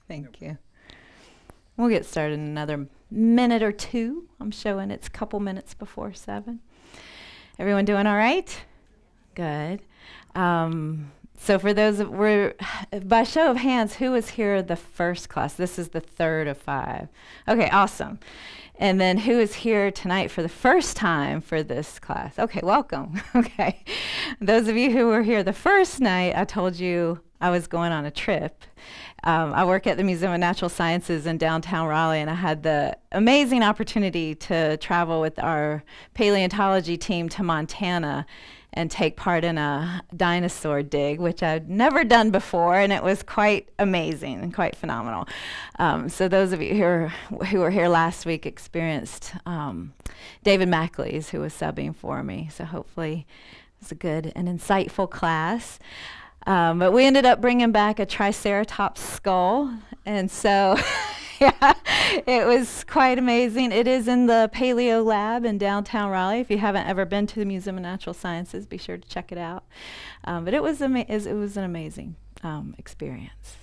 Thank you. We'll get started in another minute or two. I'm showing it's a couple minutes before 7. Everyone doing all right? Good. So for those that were, by show of hands, who was here the first class? This is the third of 5. Okay, awesome. And then who is here tonight for the first time for this class? Okay, welcome. Okay. Those of you who were here the first night, I told you I was going on a trip. I work at the Museum of Natural Sciences in downtown Raleigh, and I had the amazing opportunity to travel with our paleontology team to Montana and take part in a dinosaur dig, which I'd never done before, and it was quite amazing and quite phenomenal. So those of you who were here last week experienced David Mackley's, who was subbing for me. So hopefully it was a good and insightful class. But we ended up bringing back a Triceratops skull, and so yeah, it was quite amazing. It is in the Paleo Lab in downtown Raleigh. If you haven't ever been to the Museum of Natural Sciences, be sure to check it out. But it was an amazing experience.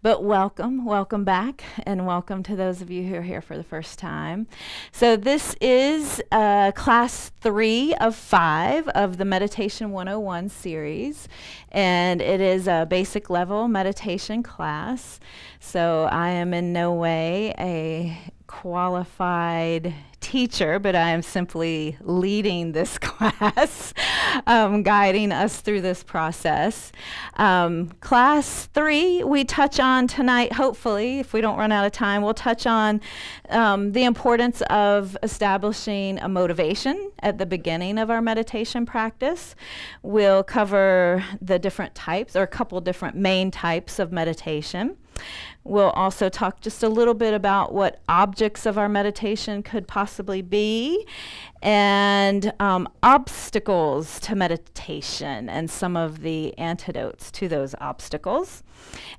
But welcome back, and welcome to those of you who are here for the first time. So this is class 3 of 5 of the Meditation 101 series, and it is a basic level meditation class. So I am in no way a qualified teacher, but I am simply leading this class, guiding us through this process. Class 3, we touch on tonight, hopefully, if we don't run out of time, we'll touch on the importance of establishing a motivation at the beginning of our meditation practice. We'll cover the different types, or a couple different main types of meditation. We'll also talk just a little bit about what objects of our meditation could possibly be, and obstacles to meditation and some of the antidotes to those obstacles.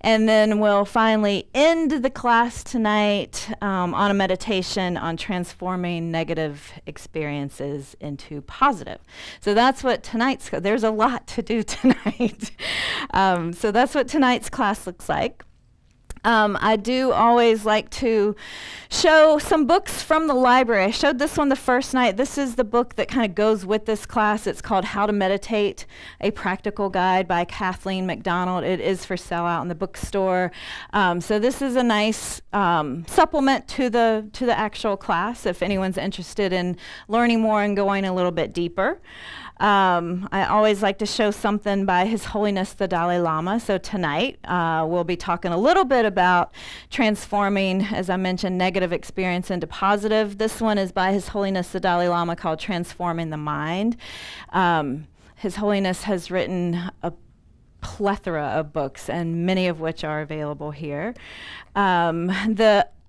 And then we'll finally end the class tonight on a meditation on transforming negative experiences into positive. So that's what there's a lot to do tonight. So that's what tonight's class looks like. I do always like to show some books from the library. I showed this one the first night. This is the book that kind of goes with this class. It's called How to Meditate, a Practical Guide by Kathleen McDonald. It is for sale out in the bookstore. So this is a nice supplement to the actual class if anyone's interested in learning more and going a little bit deeper. I always like to show something by His Holiness the Dalai Lama. So tonight we'll be talking a little bit about transforming, as I mentioned, negative experience into positive. This one is by His Holiness the Dalai Lama called Transforming the Mind. His Holiness has written a plethora of books, and many of which are available here.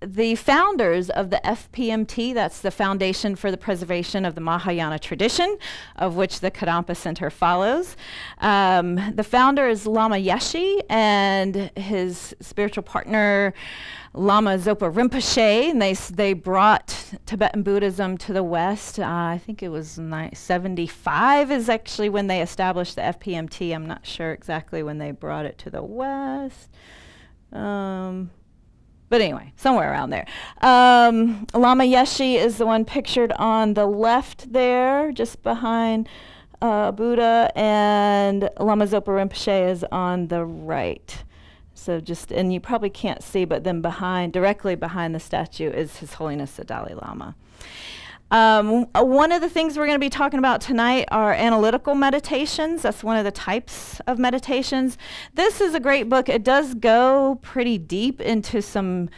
The founders of the FPMT, that's the Foundation for the Preservation of the Mahayana Tradition, of which the Kadampa Center follows. The founder is Lama Yeshe, and his spiritual partner, Lama Zopa Rinpoche, and they brought Tibetan Buddhism to the West. I think it was 75 is actually when they established the FPMT. I'm not sure exactly when they brought it to the West. But anyway, somewhere around there. Lama Yeshe is the one pictured on the left there, just behind Buddha, and Lama Zopa Rinpoche is on the right. So and you probably can't see, but then directly behind the statue is His Holiness the Dalai Lama. One of the things we're going to be talking about tonight are analytical meditations. That's one of the types of meditations. This is a great book. It does go pretty deep into some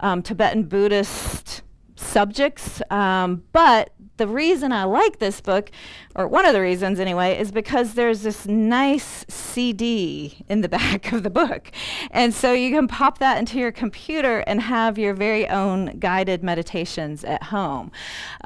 Tibetan Buddhist subjects, but the reason I like this book, or one of the reasons anyway, is because there's this nice CD in the back of the book. And so you can pop that into your computer and have your very own guided meditations at home,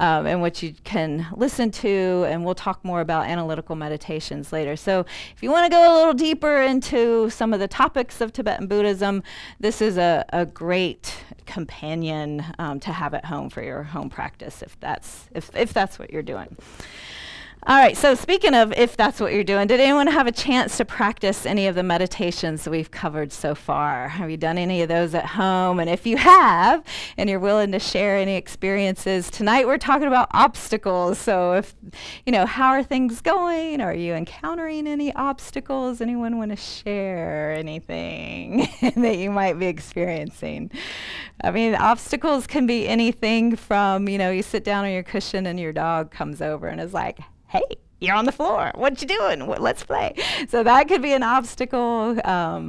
in which you can listen to, and we'll talk more about analytical meditations later. So if you want to go a little deeper into some of the topics of Tibetan Buddhism, this is a great companion to have at home for your home practice, if that's what you're doing. All right, so speaking of if that's what you're doing, did anyone have a chance to practice any of the meditations that we've covered so far? Have you done any of those at home? And if you have, and you're willing to share any experiences, tonight we're talking about obstacles. So if, how are things going? Are you encountering any obstacles? Anyone want to share anything that you might be experiencing? I mean, obstacles can be anything from, you sit down on your cushion and your dog comes over and is like, hey, you're on the floor. What you doing? Let's play. So that could be an obstacle.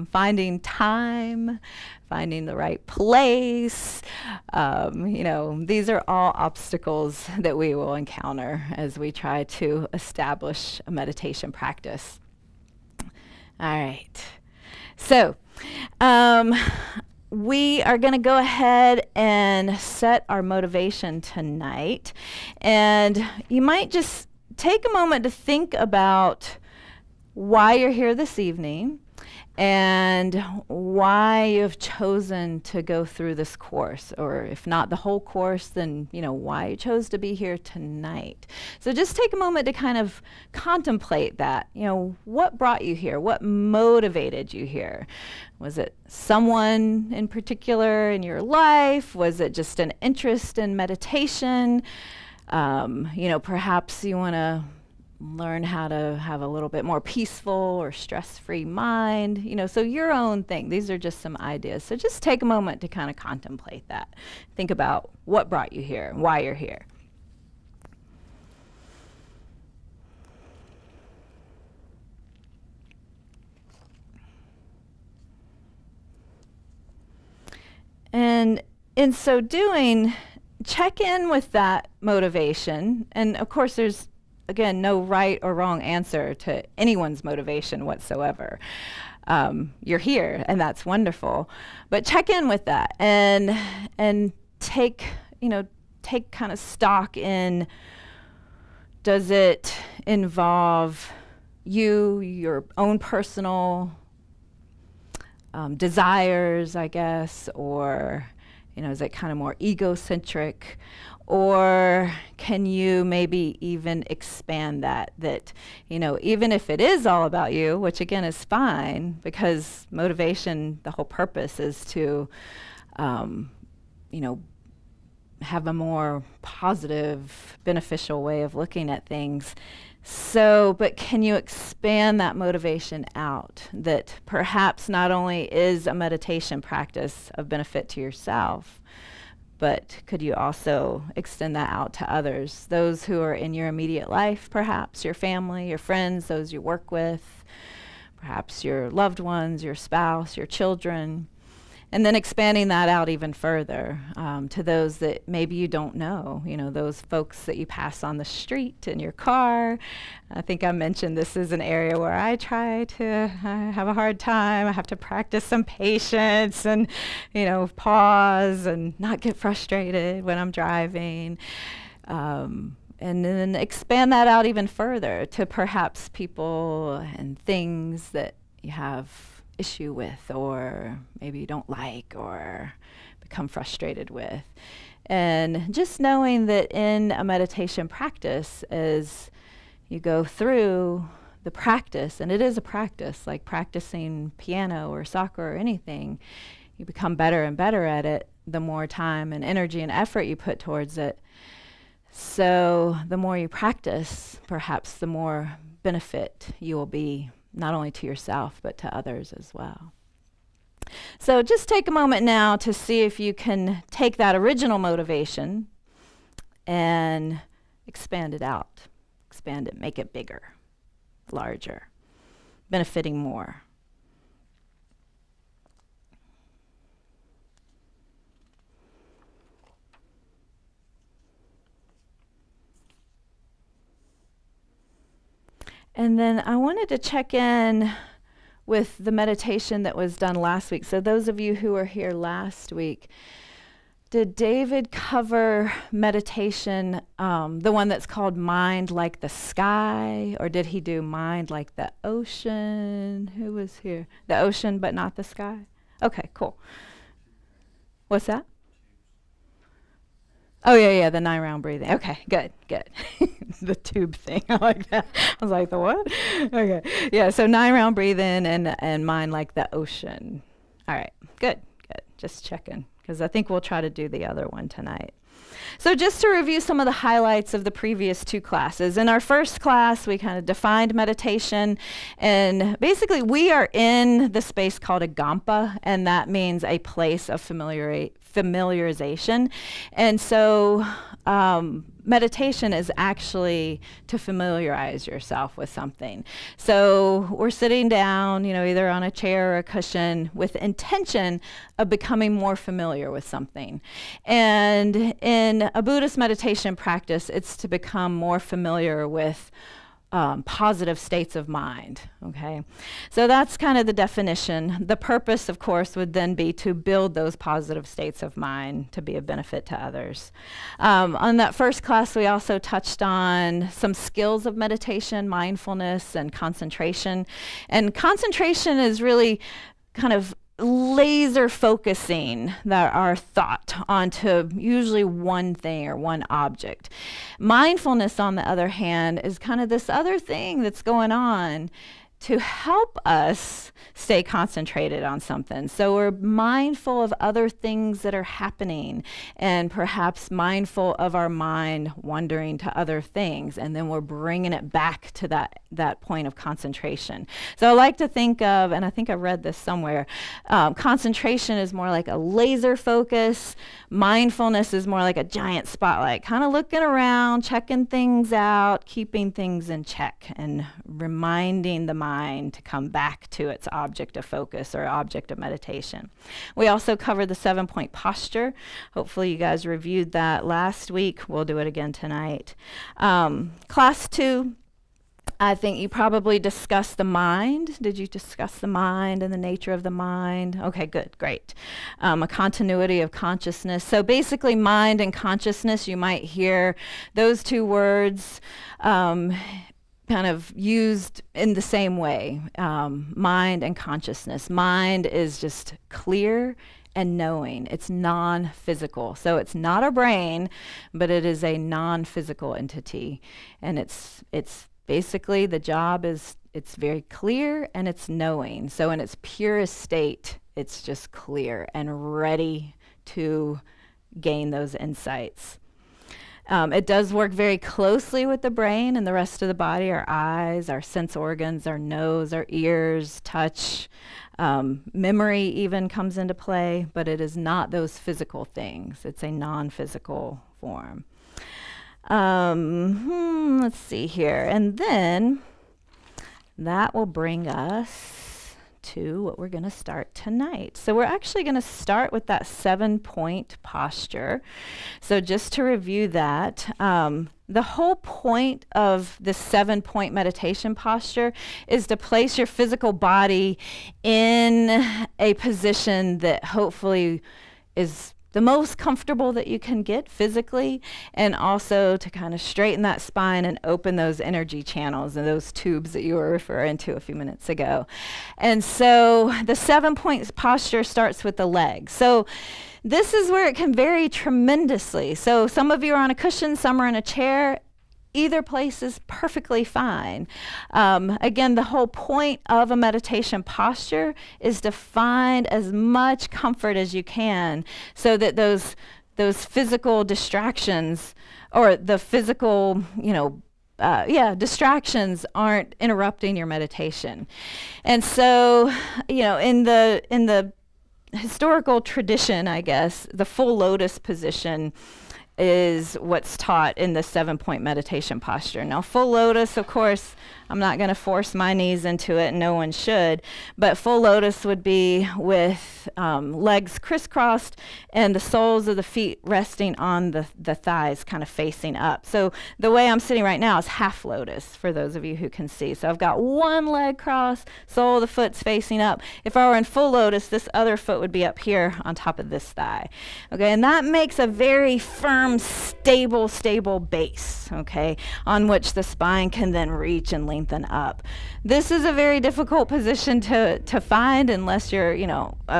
Finding time, finding the right place. These are all obstacles that we will encounter as we try to establish a meditation practice. All right. So, we are going to go ahead and set our motivation tonight. And you might just take a moment to think about why you're here this evening and why you've chosen to go through this course, or if not the whole course, then why you chose to be here tonight. So just take a moment to kind of contemplate that. What brought you here? What motivated you here? Was it someone in particular in your life? Was it just an interest in meditation? Perhaps you want to learn how to have a little bit more peaceful or stress-free mind, so your own thing. These are just some ideas. So just take a moment to kind of contemplate that. Think about what brought you here, why you're here. And in so doing, check in with that motivation. And of course, there's, again, no right or wrong answer to anyone's motivation whatsoever. You're here, and that's wonderful. But check in with that and take kind of stock in, does it involve you, your own personal desires, I guess, or is it kind of more egocentric? Or can you maybe even expand that, even if it is all about you, which again is fine, because motivation, the whole purpose is to, have a more positive, beneficial way of looking at things. So, but can you expand that motivation out, that perhaps not only is a meditation practice of benefit to yourself, but could you also extend that out to others, those who are in your immediate life, perhaps your family, your friends, those you work with, perhaps your loved ones, your spouse, your children, and then expanding that out even further to those that maybe you don't know, those folks that you pass on the street in your car. I think I mentioned this is an area where I try to have a hard time. I have to practice some patience and, pause and not get frustrated when I'm driving. And then expand that out even further to perhaps people and things that you have issue with, or maybe you don't like, or become frustrated with. And just knowing that in a meditation practice, as you go through the practice, and it is a practice, like practicing piano or soccer or anything, you become better and better at it the more time and energy and effort you put towards it. So the more you practice, perhaps the more benefit you will be, not only to yourself, but to others as well. So just take a moment now to see if you can take that original motivation and expand it out. Expand it, make it bigger, larger, benefiting more. And then I wanted to check in with the meditation that was done last week. So those of you who were here last week, did David cover meditation, the one that's called Mind Like the Sky, or did he do Mind Like the Ocean? Who was here? The ocean, but not the sky? Okay, cool. What's that? Oh, yeah, the 9-round breathing. Okay, good. The tube thing, I like that. I was like, the what? Okay, yeah, so 9-round breathing and mind like the ocean. All right, good. Just checking, because I think we'll try to do the other one tonight. So just to review some of the highlights of the previous 2 classes. In our first class, we kind of defined meditation, and basically we are in the space called a Kadampa, and that means a place of familiarization. And so meditation is actually to familiarize yourself with something. So we're sitting down, either on a chair or a cushion with intention of becoming more familiar with something. And in a Buddhist meditation practice, it's to become more familiar with positive states of mind, okay? So that's kind of the definition. The purpose, of course, would then be to build those positive states of mind to be of benefit to others. On that first class, we also touched on some skills of meditation, mindfulness, and concentration. And concentration is really kind of laser focusing our thought onto usually one thing or one object. Mindfulness, on the other hand, is kind of this other thing that's going on to help us stay concentrated on something. So we're mindful of other things that are happening, and perhaps mindful of our mind wandering to other things, and then we're bringing it back to that point of concentration. So I like to think of, and I think I read this somewhere, concentration is more like a laser focus. Mindfulness is more like a giant spotlight, kind of looking around, checking things out, keeping things in check, and reminding the mind to come back to its object of focus or object of meditation. We also covered the 7-point posture. Hopefully you guys reviewed that last week. We'll do it again tonight. Class 2, I think you probably discussed the mind. Did you discuss the mind and the nature of the mind? Okay, good, great. A continuity of consciousness. So basically mind and consciousness, you might hear those 2 words kind of used in the same way, mind and consciousness. Mind is just clear and knowing. It's non-physical. So it's not a brain, but it is a non-physical entity. And it's basically, the job is, it's very clear and it's knowing. So in its purest state, it's just clear and ready to gain those insights. It does work very closely with the brain and the rest of the body, our eyes, our sense organs, our nose, our ears, touch, memory even comes into play, but it is not those physical things. It's a non-physical form. Let's see here. And then that will bring us to what we're going to start tonight. So we're actually going to start with that 7-point posture. So just to review that, the whole point of the 7-point meditation posture is to place your physical body in a position that hopefully is the most comfortable that you can get physically, and also to kind of straighten that spine and open those energy channels and those tubes that you were referring to a few minutes ago. And so the 7-point posture starts with the legs. So this is where it can vary tremendously. So some of you are on a cushion, some are in a chair. Either place is perfectly fine. Again, the whole point of a meditation posture is to find as much comfort as you can, so that those physical distractions, or the physical, distractions aren't interrupting your meditation. And so, in the historical tradition, I guess, the full lotus position is what's taught in the 7-point meditation posture. Now, full lotus, of course, I'm not going to force my knees into it, and no one should, but full lotus would be with legs crisscrossed and the soles of the feet resting on the thighs, kind of facing up. So the way I'm sitting right now is half lotus, for those of you who can see. So I've got one leg crossed, sole of the foot's facing up. If I were in full lotus, this other foot would be up here on top of this thigh. Okay, and that makes a very firm firm, stable base, okay, on which the spine can then reach and lengthen up. This is a very difficult position to find unless you're,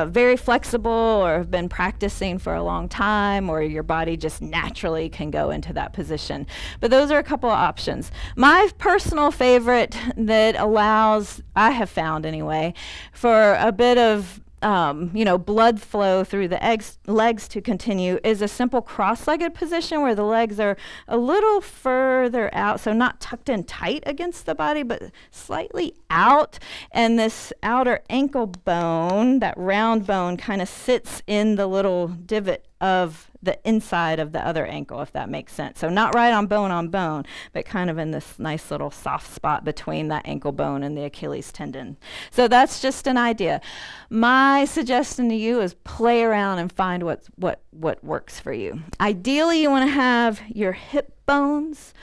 very flexible or have been practicing for a long time, or your body just naturally can go into that position. But those are a couple of options. My personal favorite that allows, I have found anyway, for a bit of blood flow through the legs to continue is a simple cross-legged position where the legs are a little further out, so not tucked in tight against the body, but slightly out. And this outer ankle bone, that round bone, kind of sits in the little divot of the inside of the other ankle, if that makes sense. So not right on bone, but kind of in this nice little soft spot between that ankle bone and the Achilles tendon. So that's just an idea. My suggestion to you is play around and find what works for you. Ideally, you want to have your hip bones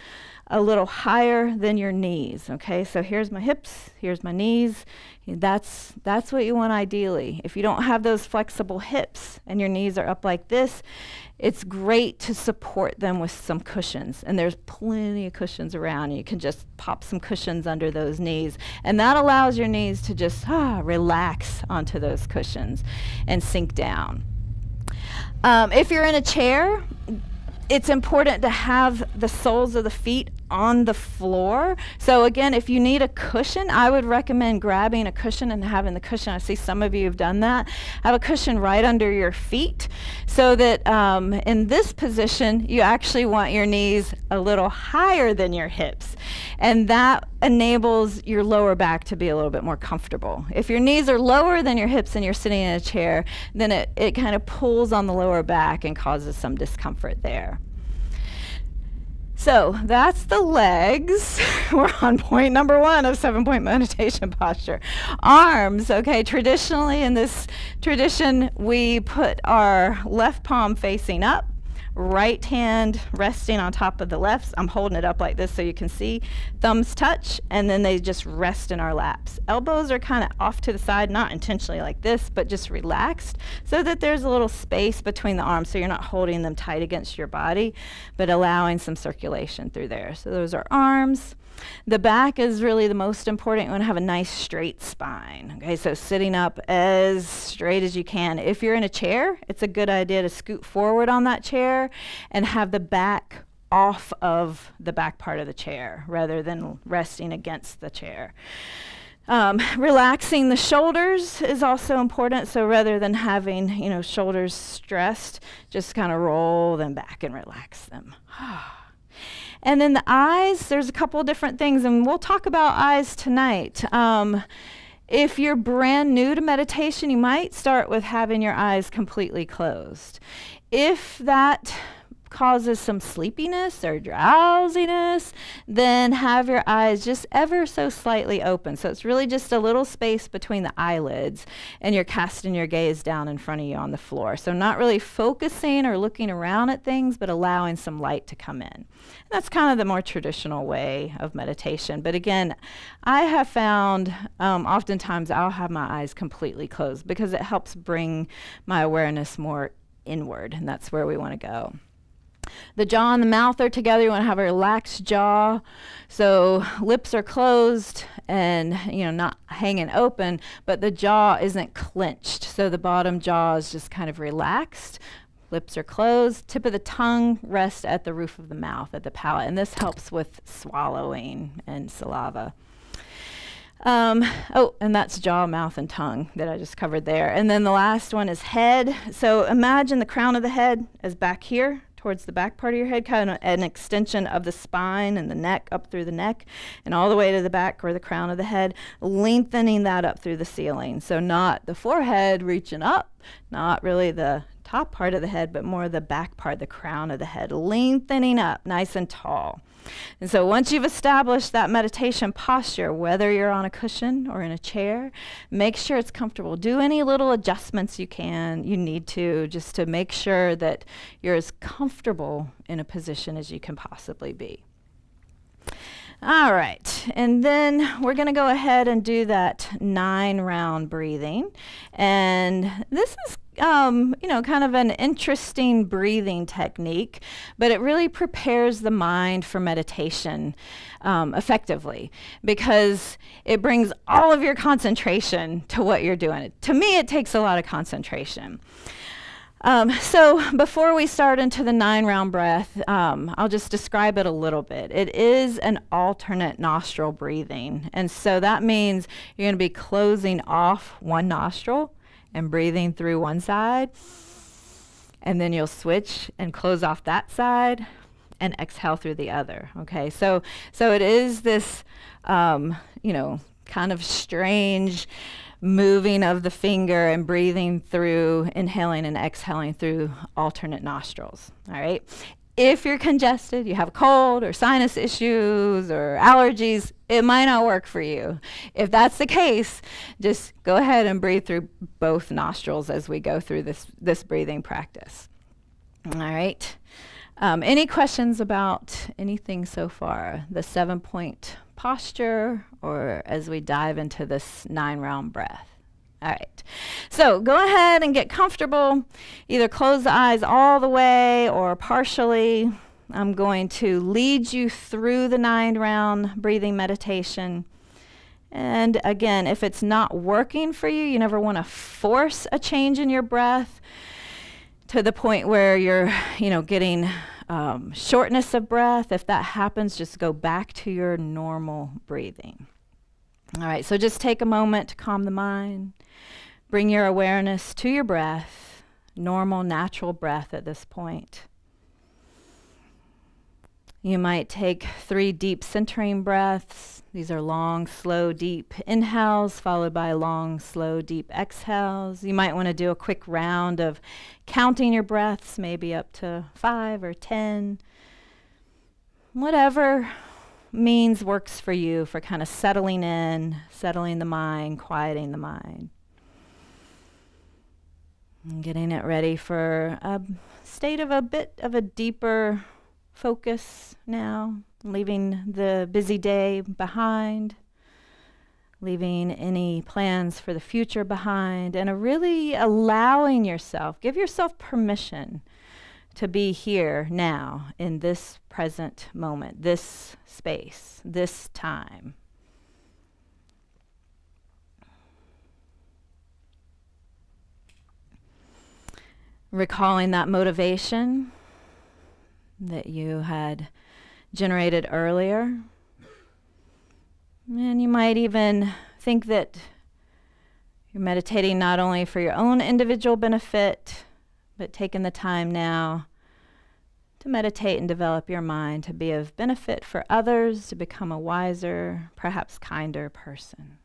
a little higher than your knees, okay? So here's my hips, here's my knees. That's what you want ideally. If you don't have those flexible hips and your knees are up like this, it's great to support them with some cushions. And there's plenty of cushions around. You can just pop some cushions under those knees. And that allows your knees to just relax onto those cushions and sink down. If you're in a chair, it's important to have the soles of the feet on the floor. So again, if you need a cushion, I would recommend grabbing a cushion and having the cushion. I see some of you have done that. Have a cushion right under your feet so that in this position, you actually want your knees a little higher than your hips. And that enables your lower back to be a little bit more comfortable. If your knees are lower than your hips and you're sitting in a chair, then it kind of pulls on the lower back and causes some discomfort there. So that's the legs. We're on point number 1 of 7-point meditation posture. Arms, okay, traditionally in this tradition, we put our left palm facing up, right hand resting on top of the left. I'm holding it up like this so you can see. Thumbs touch, and then they just rest in our laps. Elbows are kind of off to the side, not intentionally like this, but just relaxed so that there's a little space between the arms so you're not holding them tight against your body, but allowing some circulation through there. So those are arms. The back is really the most important. You want to have a nice straight spine. Okay, so sitting up as straight as you can. If you're in a chair, it's a good idea to scoot forward on that chair and have the back off of the back part of the chair rather than resting against the chair. Relaxing the shoulders is also important. So rather than having, shoulders stressed, just kind of roll them back and relax them. And then the eyes, there's a couple different things, and we'll talk about eyes tonight. If you're brand new to meditation, you might start with having your eyes completely closed. If that causes some sleepiness or drowsiness, then have your eyes just ever so slightly open. So it's really just a little space between the eyelids, and you're casting your gaze down in front of you on the floor. So not really focusing or looking around at things, but allowing some light to come in. And that's kind of the more traditional way of meditation. But again, I have found oftentimes I'll have my eyes completely closed because it helps bring my awareness more inward, and that's where we want to go. The jaw and the mouth are together. You want to have a relaxed jaw. So lips are closed and, not hanging open, but the jaw isn't clenched. So the bottom jaw is just kind of relaxed. Lips are closed. Tip of the tongue rests at the roof of the mouth, at the palate. And this helps with swallowing and saliva. And that's jaw, mouth, and tongue that I just covered there. And then the last one is head. So imagine the crown of the head is back here, towards the back part of your head, kind of an extension of the spine and the neck up through the neck and all the way to the back or the crown of the head, lengthening that up through the ceiling. So not the forehead reaching up, not really the top part of the head, but more the back part, the crown of the head, lengthening up nice and tall. And so once you've established that meditation posture, whether you're on a cushion or in a chair, make sure it's comfortable. Do any little adjustments you need to, just to make sure that you're as comfortable in a position as you can possibly be. All right, and then we're going to go ahead and do that 9-round breathing. And this is kind of an interesting breathing technique, but it really prepares the mind for meditation effectively, because it brings all of your concentration to what you're doing. To me, it takes a lot of concentration. So before we start into the 9-round breath, I'll just describe it a little bit. It is an alternate nostril breathing. And so that means you're going to be closing off one nostril and breathing through one side. And then you'll switch and close off that side and exhale through the other. Okay, so it is this, kind of strange moving of the finger and breathing through, inhaling and exhaling through alternate nostrils. All right. If you're congested, you have a cold or sinus issues or allergies, it might not work for you. If that's the case, just go ahead and breathe through both nostrils as we go through this breathing practice. All right. Any questions about anything so far? The 7-point posture, or as we dive into this 9-round breath? All right. So go ahead and get comfortable. Either close the eyes all the way or partially. I'm going to lead you through the 9-round breathing meditation. And again, if it's not working for you, you never want to force a change in your breath to the point where you're, getting shortness of breath. If that happens, just go back to your normal breathing. All right, so just take a moment to calm the mind. Bring your awareness to your breath, normal, natural breath at this point. You might take 3 deep centering breaths. These are long, slow, deep inhales, followed by long, slow, deep exhales. You might want to do a quick round of counting your breaths, maybe up to 5 or 10. Whatever means works for you for kind of settling in, settling the mind, quieting the mind. And getting it ready for a state of a bit of a deeper focus now, leaving the busy day behind, leaving any plans for the future behind, and really allowing yourself, give yourself permission to be here now in this present moment, this space, this time. Recalling that motivation that you had generated earlier. And you might even think that you're meditating not only for your own individual benefit, but taking the time now to meditate and develop your mind to be of benefit for others, to become a wiser, perhaps kinder person.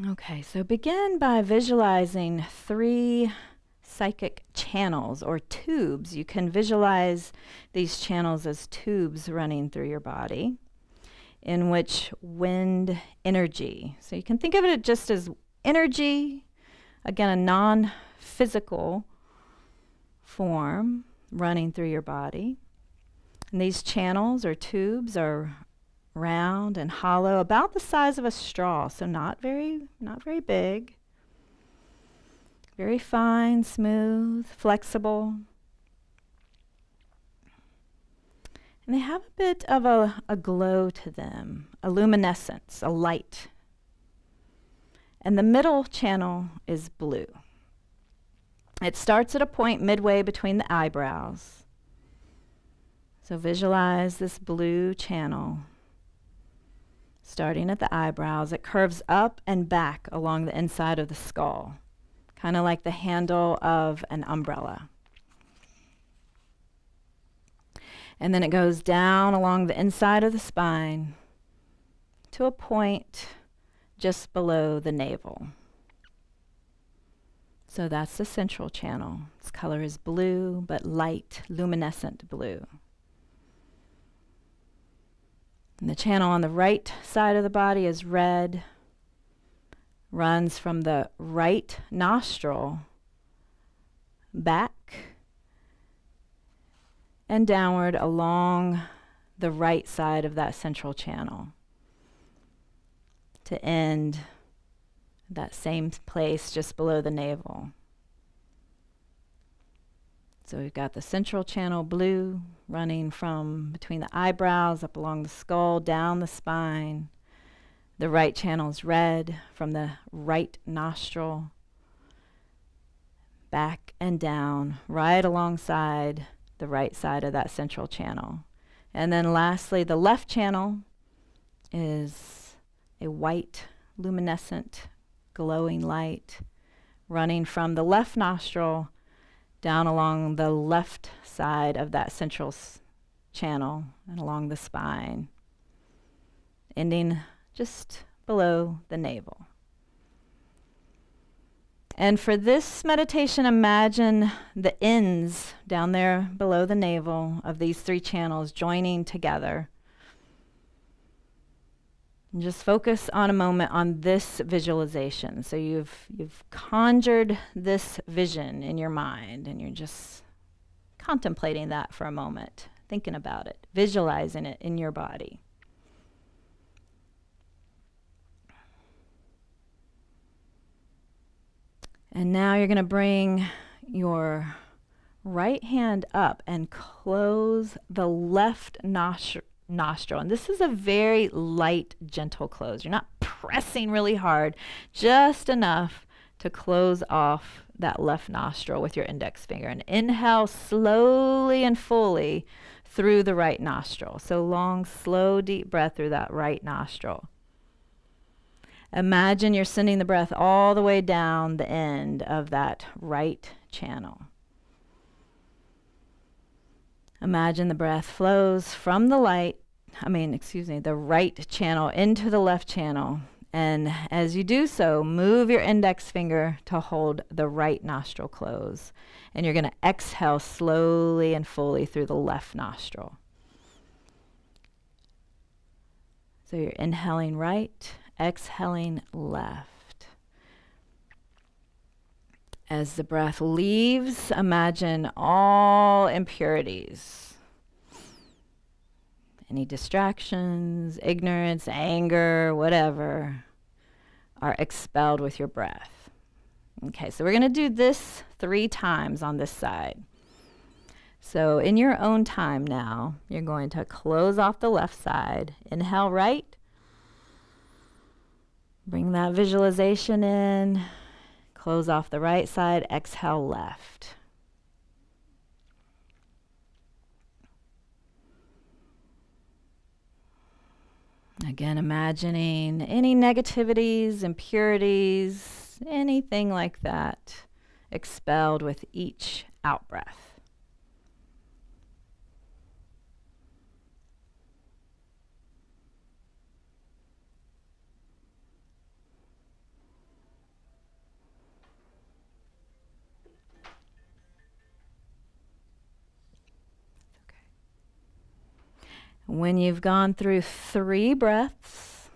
Okay, so begin by visualizing 3 psychic channels or tubes. You can visualize these channels as tubes running through your body in which wind energy. So you can think of it just as energy, again, a non-physical form running through your body. And these channels or tubes are round and hollow, about the size of a straw, so not very big. Very fine, smooth, flexible. And they have a bit of a glow to them, a luminescence, a light. And the middle channel is blue. It starts at a point midway between the eyebrows. So visualize this blue channel starting at the eyebrows. It curves up and back along the inside of the skull, kind of like the handle of an umbrella. And then it goes down along the inside of the spine to a point just below the navel. So that's the central channel. Its color is blue, but light, luminescent blue. And the channel on the right side of the body is red, runs from the right nostril back and downward along the right side of that central channel to end that same place just below the navel. So we've got the central channel blue running from between the eyebrows up along the skull, down the spine. The right channel is red from the right nostril, back and down, right alongside the right side of that central channel. And then lastly, the left channel is a white, luminescent, glowing light running from the left nostril down along the left side of that central channel and along the spine, ending just below the navel. And for this meditation, imagine the ends down there below the navel of these three channels joining together. And just focus on a moment on this visualization. So you've conjured this vision in your mind, and you're just contemplating that for a moment, thinking about it, visualizing it in your body. And now you're going to bring your right hand up and close the left nostril. And this is a very light, gentle close. You're not pressing really hard, just enough to close off that left nostril with your index finger. And inhale slowly and fully through the right nostril. So long, slow, deep breath through that right nostril. Imagine you're sending the breath all the way down the end of that right channel. Imagine the breath flows from the the right channel into the left channel. And as you do so, move your index finger to hold the right nostril closed. And you're going to exhale slowly and fully through the left nostril. So you're inhaling right, exhaling left. As the breath leaves, imagine all impurities, any distractions, ignorance, anger, whatever, are expelled with your breath. Okay, so we're going to do this 3 times on this side. So in your own time now, you're going to close off the left side. Inhale right. Bring that visualization in. Close off the right side. Exhale left. Again, imagining any negativities, impurities, anything like that expelled with each out breath. When you've gone through 3 breaths,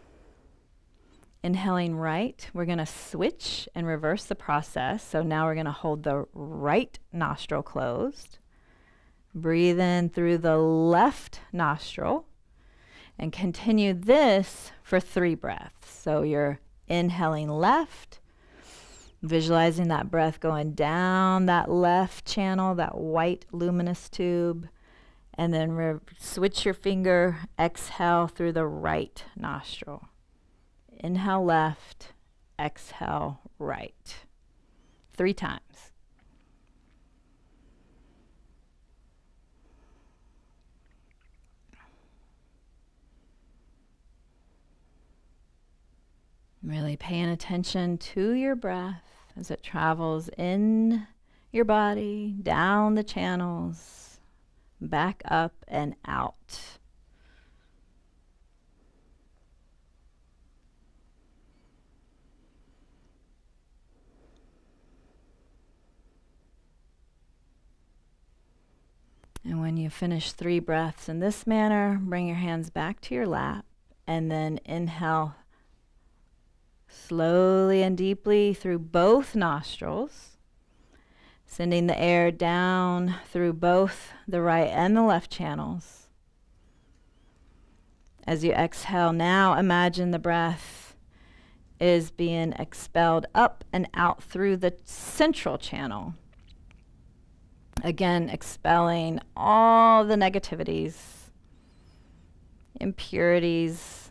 inhaling right, we're going to switch and reverse the process. So now we're going to hold the right nostril closed. Breathe in through the left nostril and continue this for 3 breaths. So you're inhaling left, visualizing that breath going down that left channel, that white luminous tube. And then switch your finger, exhale through the right nostril. Inhale left, exhale right. 3 times. Really paying attention to your breath as it travels in your body, down the channels, back up and out. And when you finish 3 breaths in this manner, bring your hands back to your lap and then inhale slowly and deeply through both nostrils. Sending the air down through both the right and the left channels. As you exhale, now imagine the breath is being expelled up and out through the central channel. Again, expelling all the negativities, impurities,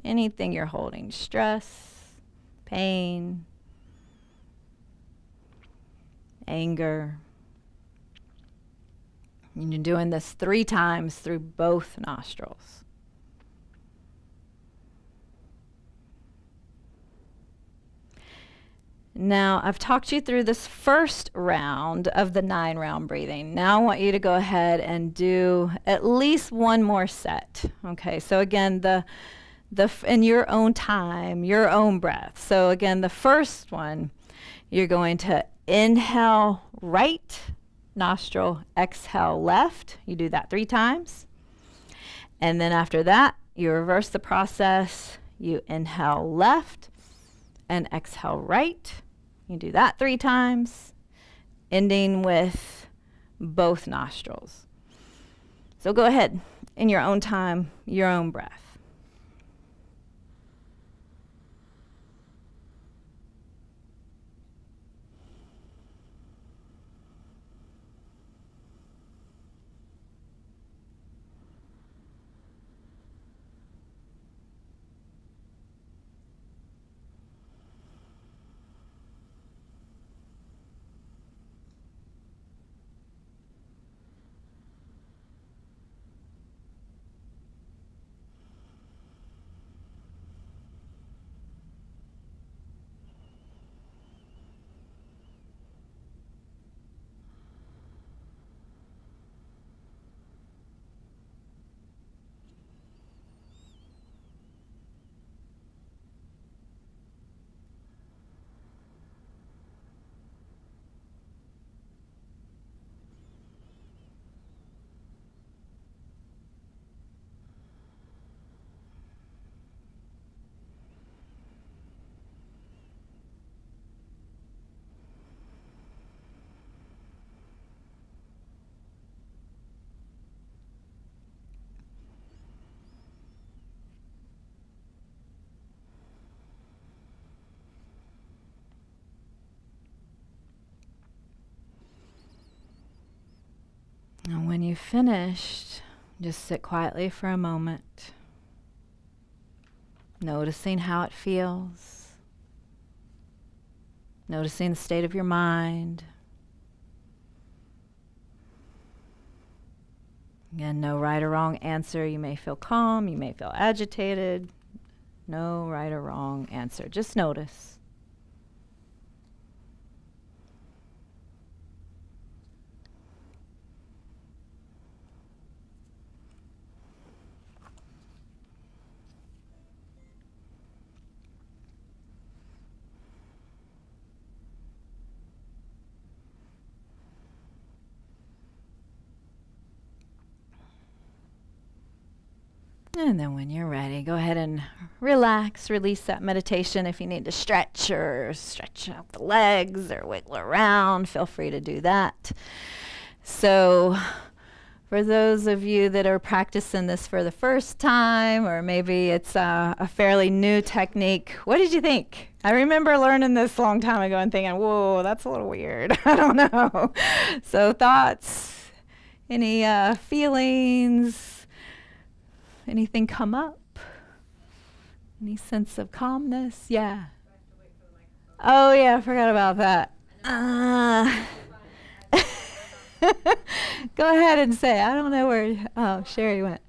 anything you're holding, stress, pain, anger. And you're doing this 3 times through both nostrils. Now, I've talked you through this first round of the 9-round breathing. Now I want you to go ahead and do at least one more set. Okay, so again, in your own time, your own breath. So again, the first one, you're going to inhale right nostril, exhale left. You do that 3 times. And then after that, you reverse the process. You inhale left and exhale right. You do that 3 times, ending with both nostrils. So go ahead, in your own time, your own breath. And when you've finished, just sit quietly for a moment, noticing how it feels, noticing the state of your mind. Again, no right or wrong answer. You may feel calm, you may feel agitated. No right or wrong answer. Just notice. And then when you're ready, go ahead and relax, release that meditation. If you need to stretch or stretch out the legs or wiggle around, feel free to do that. So for those of you that are practicing this for the first time, or maybe it's a fairly new technique, what did you think? I remember learning this a long time ago and thinking, whoa, that's a little weird. I don't know. So thoughts, any feelings? Anything come up? Any sense of calmness? Yeah. Oh, yeah, I forgot about that. Go ahead and say. I don't know where. Oh, Sherry went.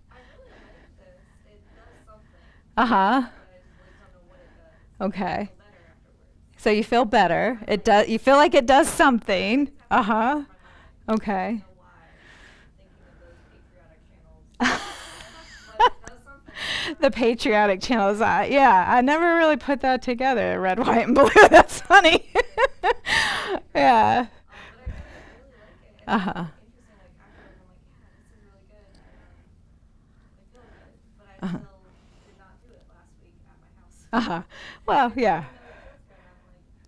Uh-huh. Okay. So you feel better. It does. You feel like it does something. Uh-huh. Okay. The patriotic channels. Yeah, I never really put that together, red, white, and blue. That's funny. Yeah. Uh-huh. Uh-huh. Uh-huh. Well, yeah.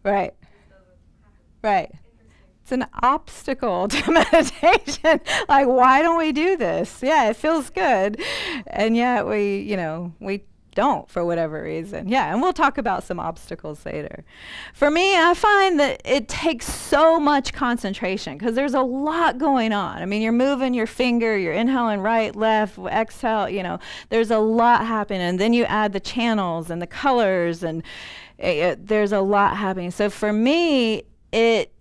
Right. Right. It's an obstacle to meditation. Like, why don't we do this? Yeah, it feels good. And yet we don't for whatever reason. Yeah, and we'll talk about some obstacles later. For me, I find that it takes so much concentration because there's a lot going on. I mean, you're moving your finger, you're inhaling right, left, exhale, there's a lot happening. And then you add the channels and the colors, and there's a lot happening. So for me, it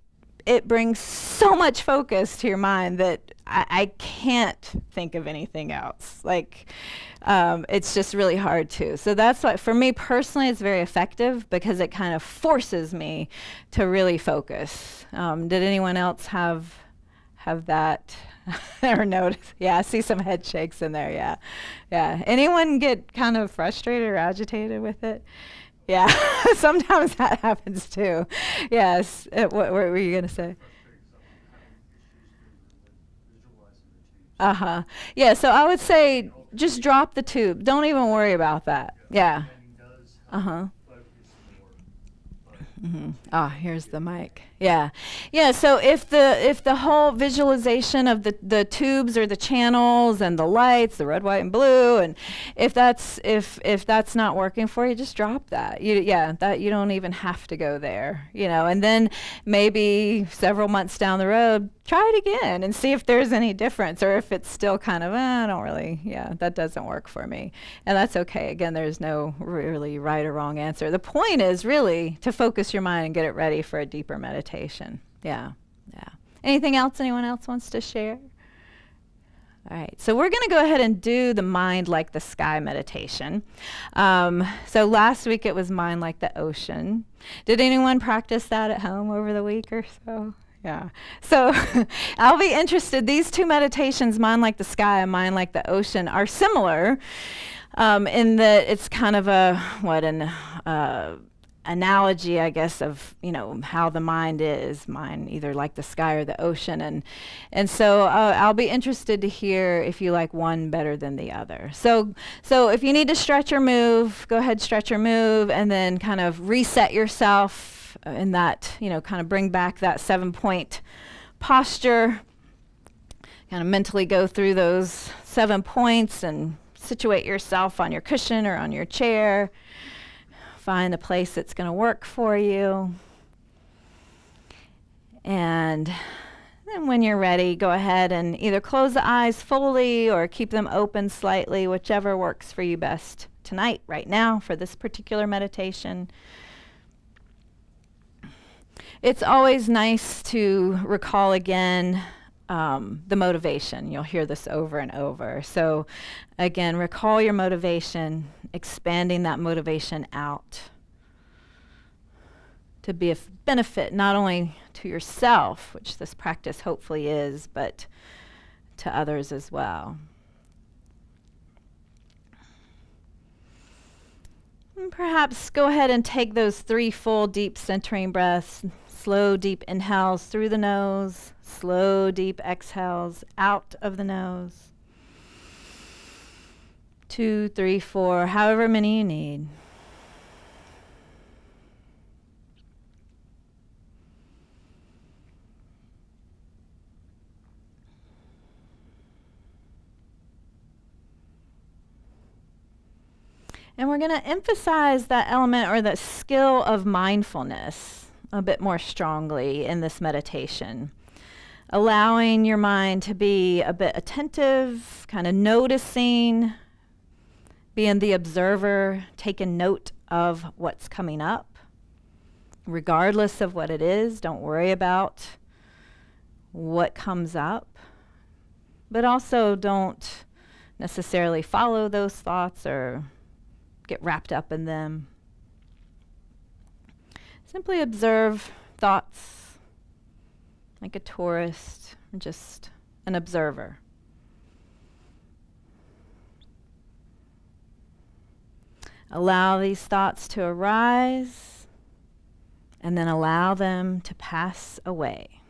brings so much focus to your mind that I can't think of anything else. Like, it's just really hard to. So that's why, for me personally, it's very effective because it kind of forces me to really focus. Did anyone else have that or notice? Yeah, I see some head shakes in there. Yeah, yeah. Anyone get kind of frustrated or agitated with it? Yeah, sometimes that happens too. Yes. What were you going to say? Uh-huh. Yeah, so I would say just drop the tube. Don't even worry about that. Yeah. Uh-huh. Here's the mic. Yeah. Yeah, so if the whole visualization of the tubes or the channels and the lights, the red, white, and blue, and if that's not working for you, just drop that. You don't even have to go there, and then maybe several months down the road, try it again and see if there's any difference, or if it's still kind of, I don't really, that doesn't work for me. And that's okay. Again, there's no really right or wrong answer. The point is really to focus your mind and get it ready for a deeper meditation. Yeah. Anything else anyone else wants to share? All right, so we're going to go ahead and do the mind like the sky meditation. So last week it was mind like the ocean. Did anyone practice that at home over the week or so? Yeah. So I'll be interested. These two meditations, mind like the sky and mind like the ocean, are similar in that it's kind of an analogy, I guess, of how the mind is, either like the sky or the ocean, and so I'll be interested to hear if you like one better than the other. So if you need to stretch or move, go ahead, stretch or move, and then kind of reset yourself in that, kind of bring back that 7-point posture. Kind of mentally go through those 7 points and situate yourself on your cushion or on your chair. Find a place that's going to work for you. And then when you're ready, go ahead and either close the eyes fully or keep them open slightly, whichever works for you best tonight, right now, for this particular meditation. It's always nice to recall again the motivation. You'll hear this over and over. So again, recall your motivation, expanding that motivation out to be of benefit not only to yourself, which this practice hopefully is, but to others as well. And perhaps go ahead and take those 3 full deep centering breaths. Slow, deep inhales through the nose. Slow, deep exhales out of the nose. 2, 3, 4, however many you need. And we're going to emphasize that element or that skill of mindfulness a bit more strongly in this meditation. Allowing your mind to be a bit attentive, kind of noticing, being the observer, taking note of what's coming up, regardless of what it is. Don't worry about what comes up, but also don't necessarily follow those thoughts or get wrapped up in them. Simply observe thoughts like a tourist, just an observer. Allow these thoughts to arise and then allow them to pass away.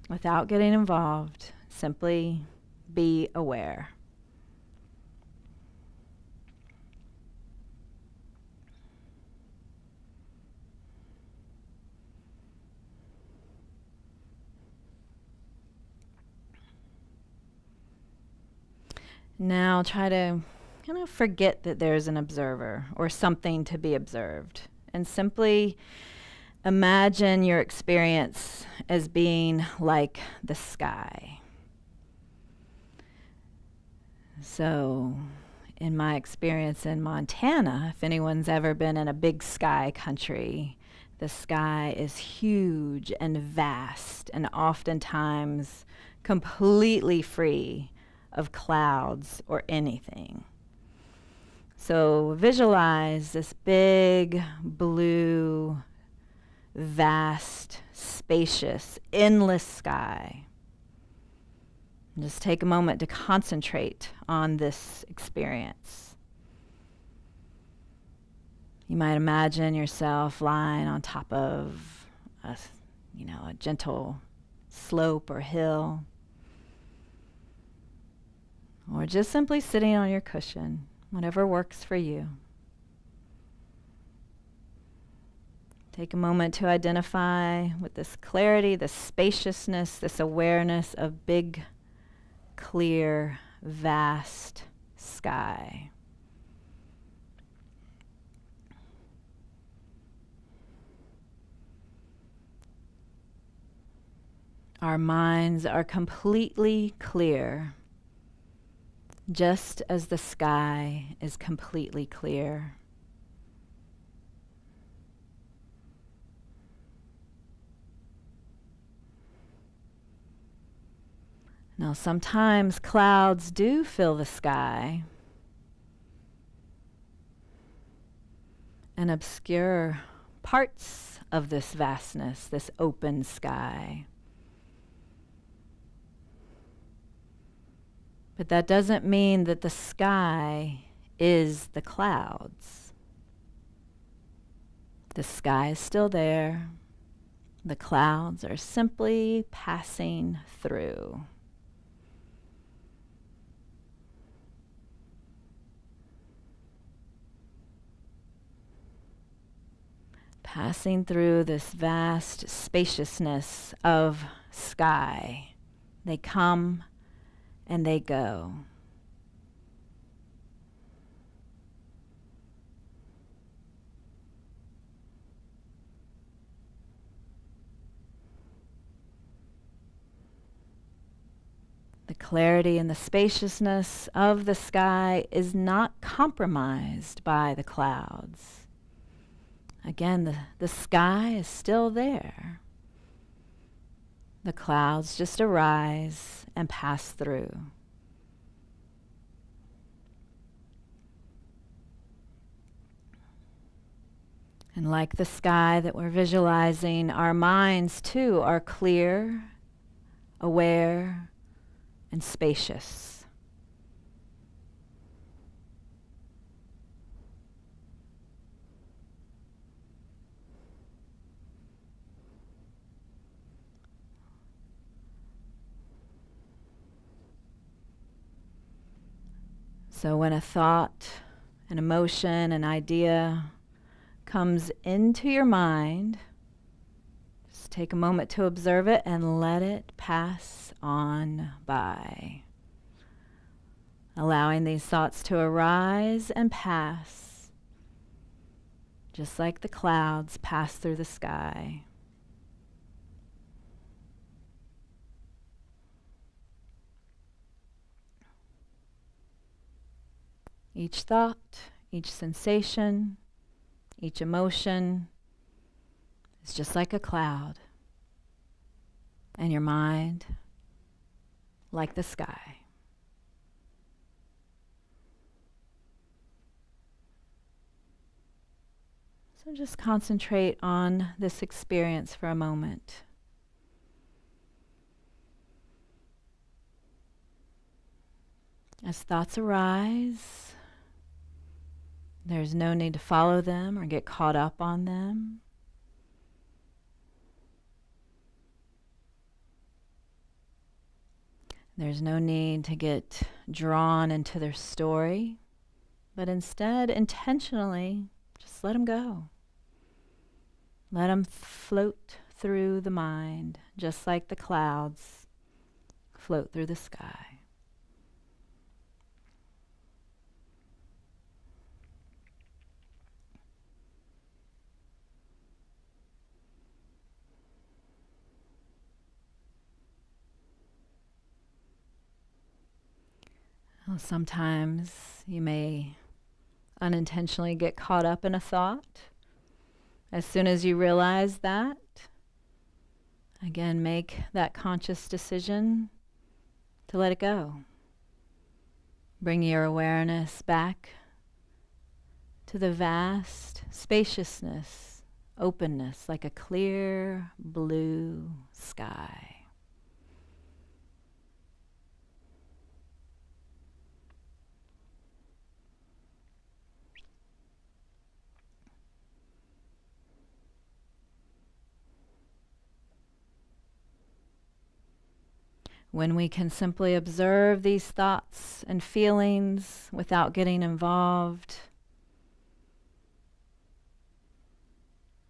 Without getting involved, simply be aware. Now try to kind of forget that there's an observer or something to be observed, and simply imagine your experience as being like the sky. So, in my experience in Montana, if anyone's ever been in a big sky country, the sky is huge and vast and oftentimes completely free of clouds or anything. So visualize this big, blue, vast, spacious, endless sky. And just take a moment to concentrate on this experience. You might imagine yourself lying on top of a gentle slope or hill, or just simply sitting on your cushion, whatever works for you. Take a moment to identify with this clarity, this spaciousness, this awareness of big, clear, vast sky. Our minds are completely clear, just as the sky is completely clear. Now, sometimes clouds do fill the sky and obscure parts of this vastness, this open sky. But that doesn't mean that the sky is the clouds. The sky is still there. The clouds are simply passing through. Passing through this vast spaciousness of sky. They come and they go. The clarity and the spaciousness of the sky is not compromised by the clouds. Again, the sky is still there. The clouds just arise and pass through. And like the sky that we're visualizing, our minds too are clear, aware, and spacious. So when a thought, an emotion, an idea comes into your mind, just take a moment to observe it and let it pass on by. Allowing these thoughts to arise and pass, just like the clouds pass through the sky. Each thought, each sensation, each emotion is just like a cloud, and your mind like the sky. So just concentrate on this experience for a moment. As thoughts arise, there's no need to follow them or get caught up on them. There's no need to get drawn into their story, but instead, intentionally, just let them go. Let them float through the mind, just like the clouds float through the sky. Well, sometimes you may unintentionally get caught up in a thought. As soon as you realize that, again, make that conscious decision to let it go. Bring your awareness back to the vast spaciousness, openness, like a clear blue sky. When we can simply observe these thoughts and feelings without getting involved,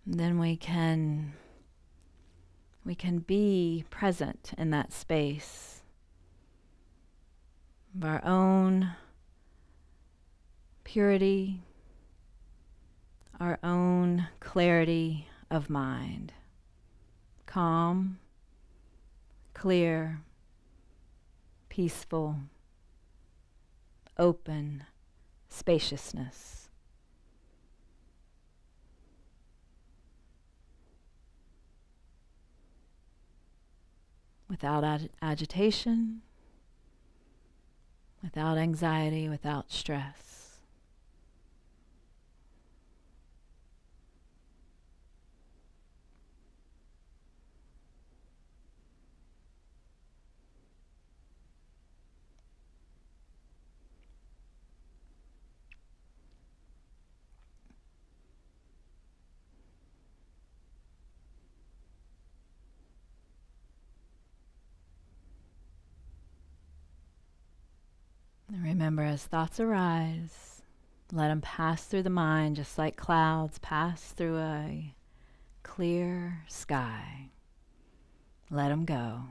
then we can be present in that space of our own purity, our own clarity of mind. Calm, clear, peaceful, open spaciousness. Without agitation, without anxiety, without stress. And remember, as thoughts arise, let them pass through the mind just like clouds pass through a clear sky. Let them go.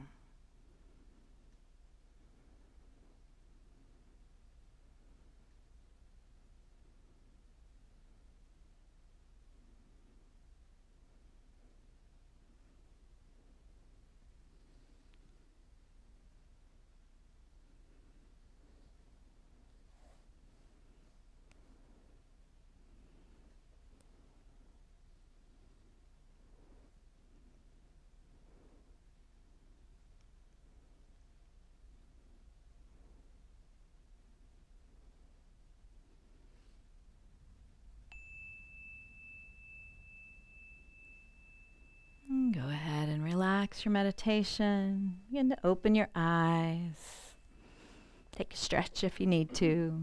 Go ahead and relax your meditation. Begin to open your eyes. Take a stretch if you need to.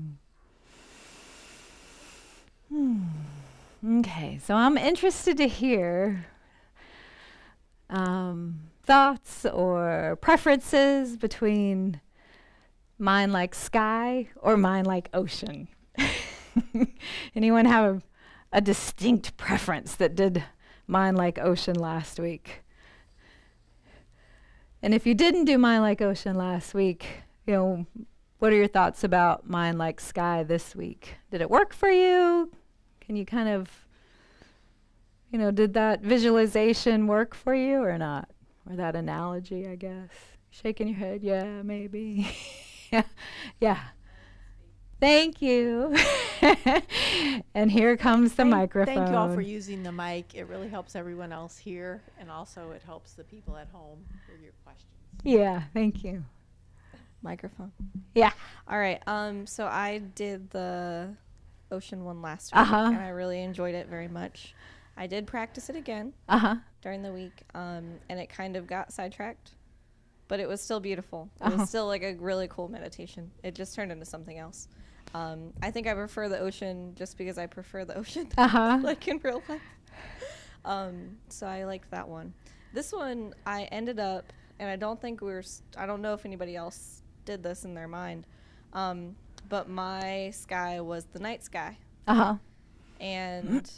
Okay, so I'm interested to hear thoughts or preferences between mind like sky or mind like ocean. Anyone have a distinct preference that did mind like ocean last week? And if you didn't do mind like ocean last week, what are your thoughts about mind like sky this week? Did it work for you? Can you kind of, did that visualization work for you or not? Or that analogy, I guess? Shaking your head, yeah, maybe. Yeah. Thank you. And here comes the microphone. Thank you all for using the mic. It really helps everyone else hear, and also it helps the people at home hear your questions. Yeah, thank you. Microphone. Yeah. All right. So I did the ocean one last week, and I really enjoyed it very much. I did practice it again during the week, and it kind of got sidetracked, but it was still beautiful. It was still like a really cool meditation. It just turned into something else. I think I prefer the ocean just because I prefer the ocean, like in real life. So I liked that one. This one, I ended up, and I don't think I don't know if anybody else did this in their mind, but my sky was the night sky. And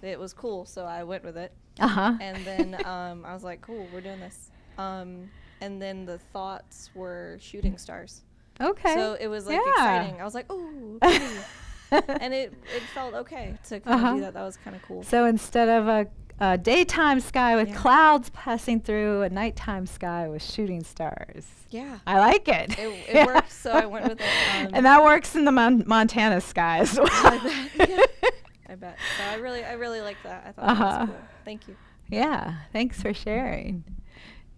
it was cool, so I went with it. And then I was like, cool, we're doing this. And then the thoughts were shooting stars. Okay. So it was like exciting. I was like, ooh, and it felt okay to kind of do that. That was kind of cool. So instead of a daytime sky with clouds passing through, a nighttime sky with shooting stars. Yeah. I like it. It works, so I went with it. And that works in the Montana sky as well. I bet. So I really like that. I thought that was cool. Thank you. Yeah, thanks for sharing.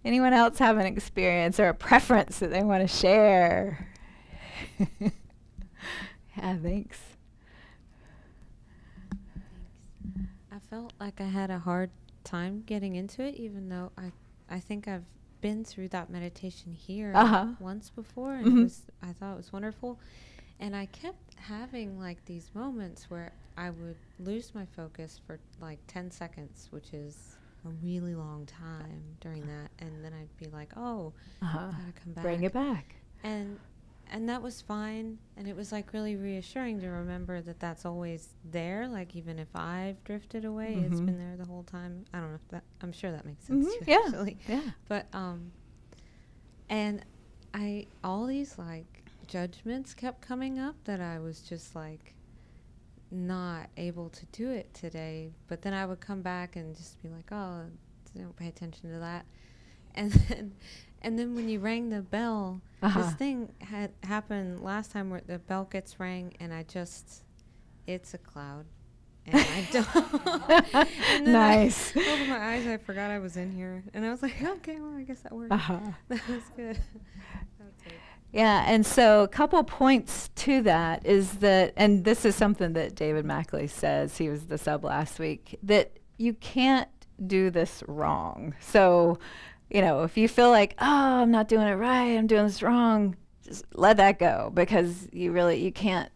Anyone else have an experience or a preference that they want to share? Yeah, thanks. I felt like I had a hard time getting into it, even though I think I've been through that meditation here once before, and I thought it was wonderful. And I kept having like these moments where I would lose my focus for like 10 seconds, which is a really long time during that. And then I'd be like, oh, I gotta come back. Bring it back. And that was fine. And it was like really reassuring to remember that that's always there. Like even if I've drifted away, it's been there the whole time. I don't know if that, I'm sure that makes sense to you, actually. Yeah. But, and all these like judgments kept coming up that I was just like not able to do it today. But then I would come back and just be like, oh, don't pay attention to that. And then when you rang the bell, this thing had happened last time where the bell gets rang and it's a cloud. And I don't. And Nice. I opened my eyes, I forgot I was in here. And I was like, okay, well, I guess that worked. That was good. That's it. Yeah, and so a couple points to that is that, and this is something that David Mackley says, he was the sub last week, that you can't do this wrong. So, you know, if you feel like, oh, I'm not doing it right, I'm doing this wrong, just let that go, because you can't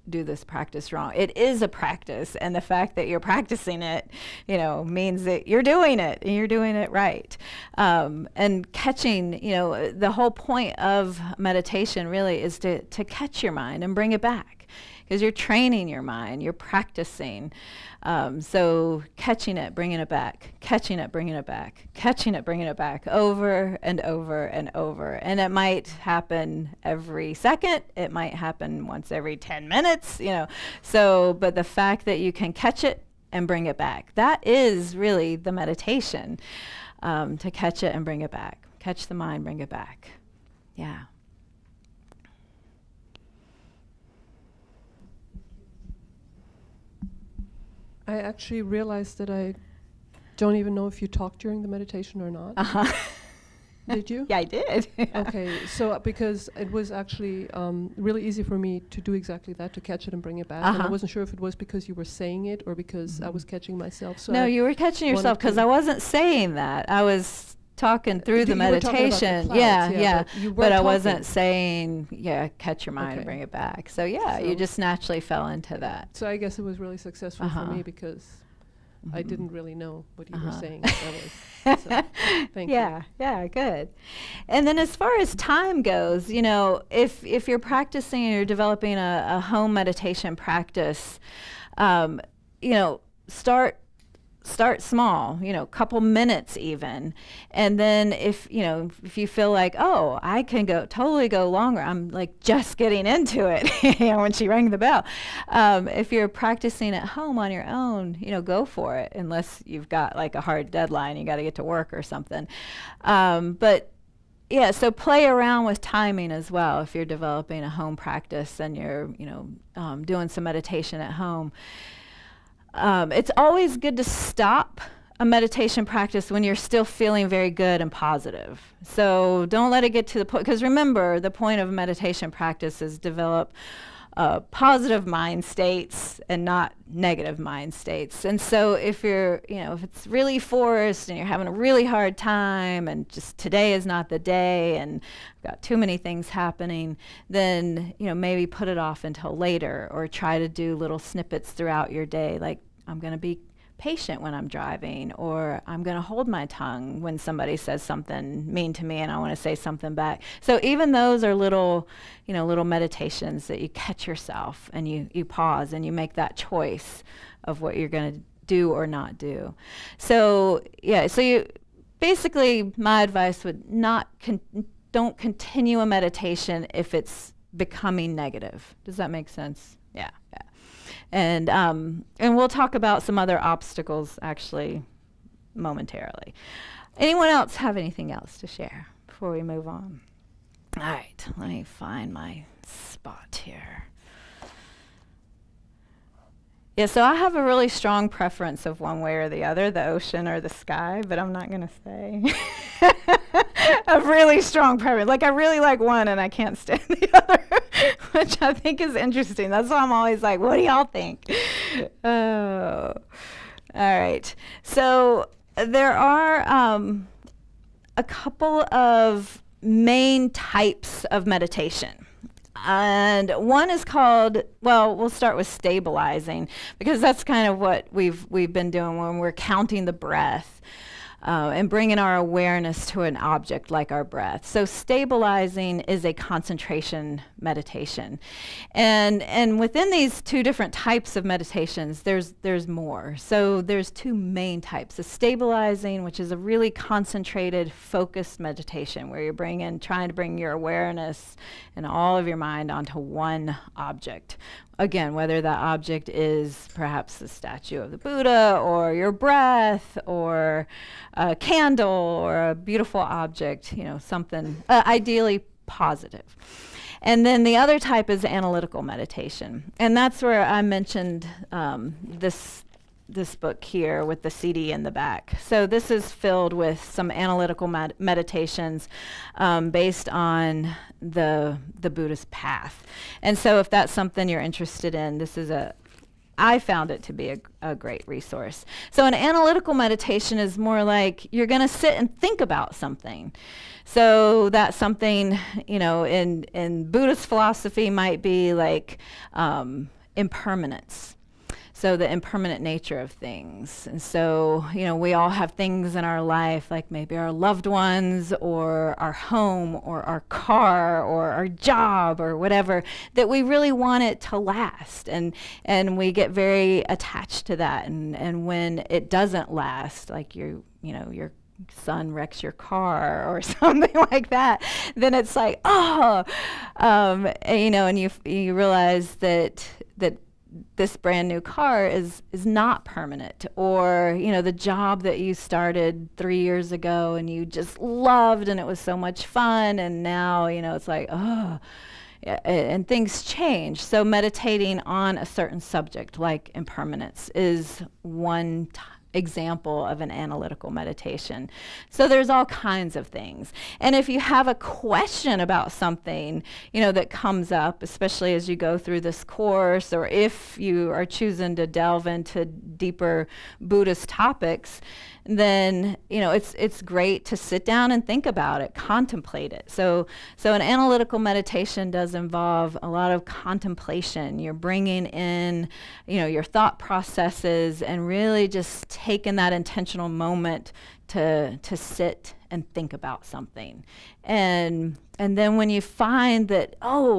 do this practice wrong. It is a practice, and the fact that you're practicing it, you know, means that you're doing it and you're doing it right. And catching, you know, the whole point of meditation really is to catch your mind and bring it back, because you're training your mind, you're practicing. So catching it, bringing it back, catching it, bringing it back, catching it, bringing it back, over and over and over. And it might happen every second. It might happen once every 10 minutes, you know. So, but the fact that you can catch it and bring it back, that is really the meditation, to catch it and bring it back. Catch the mind, bring it back. Yeah. I actually realized that I don't even know if you talked during the meditation or not. Did you? Yeah, I did. Okay, so because it was actually really easy for me to do exactly that, to catch it and bring it back. And I wasn't sure if it was because you were saying it or because I was catching myself. So no, you were catching yourself, because I wasn't saying that. I was talking through the meditation. But I wasn't saying, catch your mind and bring it back. So you just naturally fell into that. So I guess it was really successful for me, because I didn't really know what you were saying. So, thank you. Yeah, good. And then as far as time goes, you know, if you're practicing and you're developing a home meditation practice, you know, start small, you know, couple minutes even. And then if you feel like, oh, I can totally go longer, I'm like just getting into it, you know, when she rang the bell. If you're practicing at home on your own, you know, go for it, unless you've got like a hard deadline, you got to get to work or something. But yeah, so play around with timing as well if you're developing a home practice and you're, you know, doing some meditation at home. It's always good to stop a meditation practice when you're still feeling very good and positive. So don't let it get to the point, because remember, the point of a meditation practice is develop positive mind states and not negative mind states. And so if if it's really forced and you're having a really hard time and just today is not the day and got too many things happening, then, you know, maybe put it off until later, or try to do little snippets throughout your day, like I'm going to be patient when I'm driving, or I'm going to hold my tongue when somebody says something mean to me and I want to say something back. So even those are little meditations that you catch yourself and you pause and you make that choice of what you're going to do or not do. So you basically, my advice would don't continue a meditation if it's becoming negative. Does that make sense? Yeah. And we'll talk about some other obstacles actually momentarily. Anyone else have anything else to share before we move on? All right, let me find my spot here. Yeah, so I have a really strong preference of one way or the other, the ocean or the sky, but I'm not going to say. A really strong preference. Like, I really like one and I can't stand the other, which I think is interesting. That's why I'm always like, what do y'all think? Oh. All right. So there are a couple of main types of meditation. And one is called, well, we'll start with stabilizing, because that's kind of what we've been doing when we're counting the breath and bringing our awareness to an object like our breath. So stabilizing is a concentration meditation. And within these two different types of meditations, there's more. So there's two main types. The stabilizing, which is a really concentrated, focused meditation where you're trying to bring your awareness and all of your mind onto one object. Again, whether that object is perhaps the statue of the Buddha or your breath or a candle or a beautiful object, something ideally positive. And then the other type is analytical meditation. And that's where I mentioned this book here with the CD in the back. So this is filled with some analytical meditations based on the Buddhist path. And so if that's something you're interested in, I found it to be a great resource. So an analytical meditation is more like you're going to sit and think about something. So that something, in Buddhist philosophy might be like impermanence. So the impermanent nature of things. And so, we all have things in our life, like maybe our loved ones or our home or our car or our job or whatever, that we really want it to last. And we get very attached to that. And when it doesn't last, like your son wrecks your car or something like that, then it's like, and you realize that this brand new car is not permanent, or the job that you started 3 years ago and you just loved and it was so much fun, and now it's like, and things change. So meditating on a certain subject like impermanence is one example of an analytical meditation. So there's all kinds of things. And if you have a question about something, that comes up, especially as you go through this course, or if you are choosing to delve into deeper Buddhist topics, then it's great to sit down and think about it, contemplate it. So an analytical meditation does involve a lot of contemplation. You're bringing in your thought processes and really just taking that intentional moment to sit and think about something. And then when you find that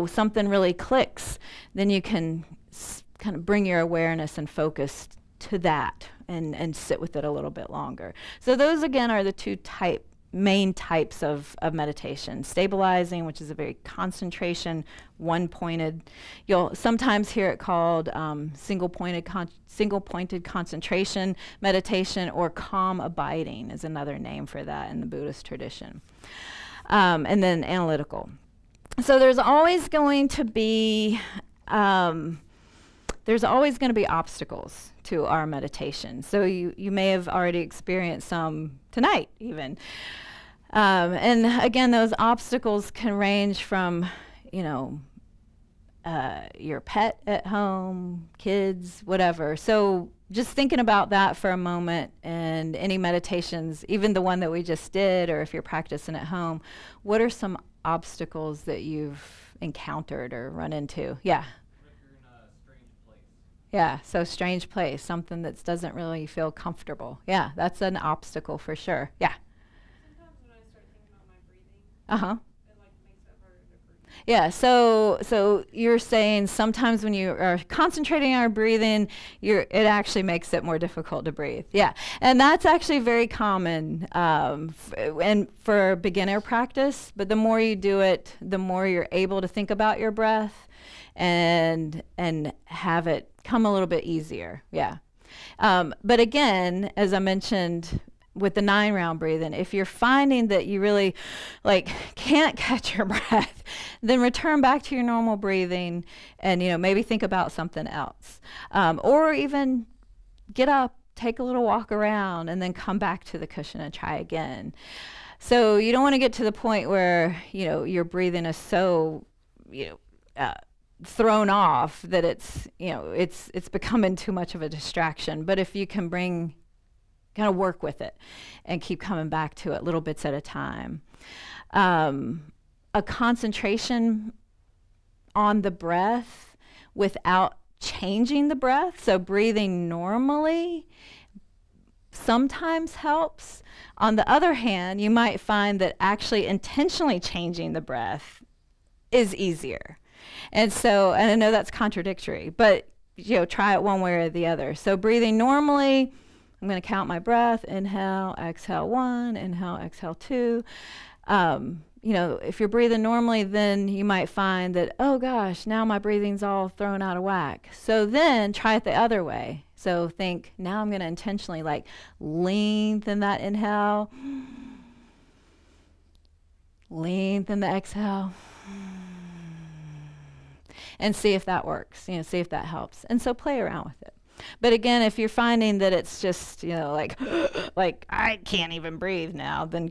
something really clicks, then you can kind of bring your awareness and focus to that and sit with it a little bit longer. So those, again, are the two main types of meditation. Stabilizing, which is a very concentration, one-pointed. You'll sometimes hear it called single-pointed concentration meditation, or calm abiding is another name for that in the Buddhist tradition. And then analytical. So there's always going to be obstacles to our meditation. So you may have already experienced some tonight even. And again, those obstacles can range from, your pet at home, kids, whatever. So just thinking about that for a moment, and any meditations, even the one that we just did, or if you're practicing at home, what are some obstacles that you've encountered or run into? Yeah. Yeah, so strange place, something that doesn't really feel comfortable. Yeah, that's an obstacle for sure. Yeah. Sometimes when I start thinking about my breathing, Uh-huh. it makes it harder to breathe. Yeah, so you're saying sometimes when you are concentrating on our breathing, it actually makes it more difficult to breathe. Yeah, and that's actually very common and for beginner practice, but the more you do it, the more you're able to think about your breath and have it come a little bit easier. Yeah. But again, as I mentioned, with the 9-round breathing, if you're finding that you really like can't catch your breath, then return back to your normal breathing and, maybe think about something else. Or even get up, take a little walk around, and then come back to the cushion and try again. So you don't want to get to the point where, your breathing is so, thrown off that it's becoming too much of a distraction. But if you can kind of work with it and keep coming back to it little bits at a time. A concentration on the breath without changing the breath, so breathing normally, sometimes helps. On the other hand, you might find that actually intentionally changing the breath is easier. And I know that's contradictory, but try it one way or the other. So breathing normally, I'm going to count my breath. Inhale, exhale 1, inhale, exhale 2. If you're breathing normally, then you might find that, oh gosh, now my breathing's all thrown out of whack. So then try it the other way. So think, now I'm going to intentionally lengthen that inhale, lengthen the exhale, and see if that works, see if that helps. And so play around with it. But again, if you're finding that it's just, like I can't even breathe now, then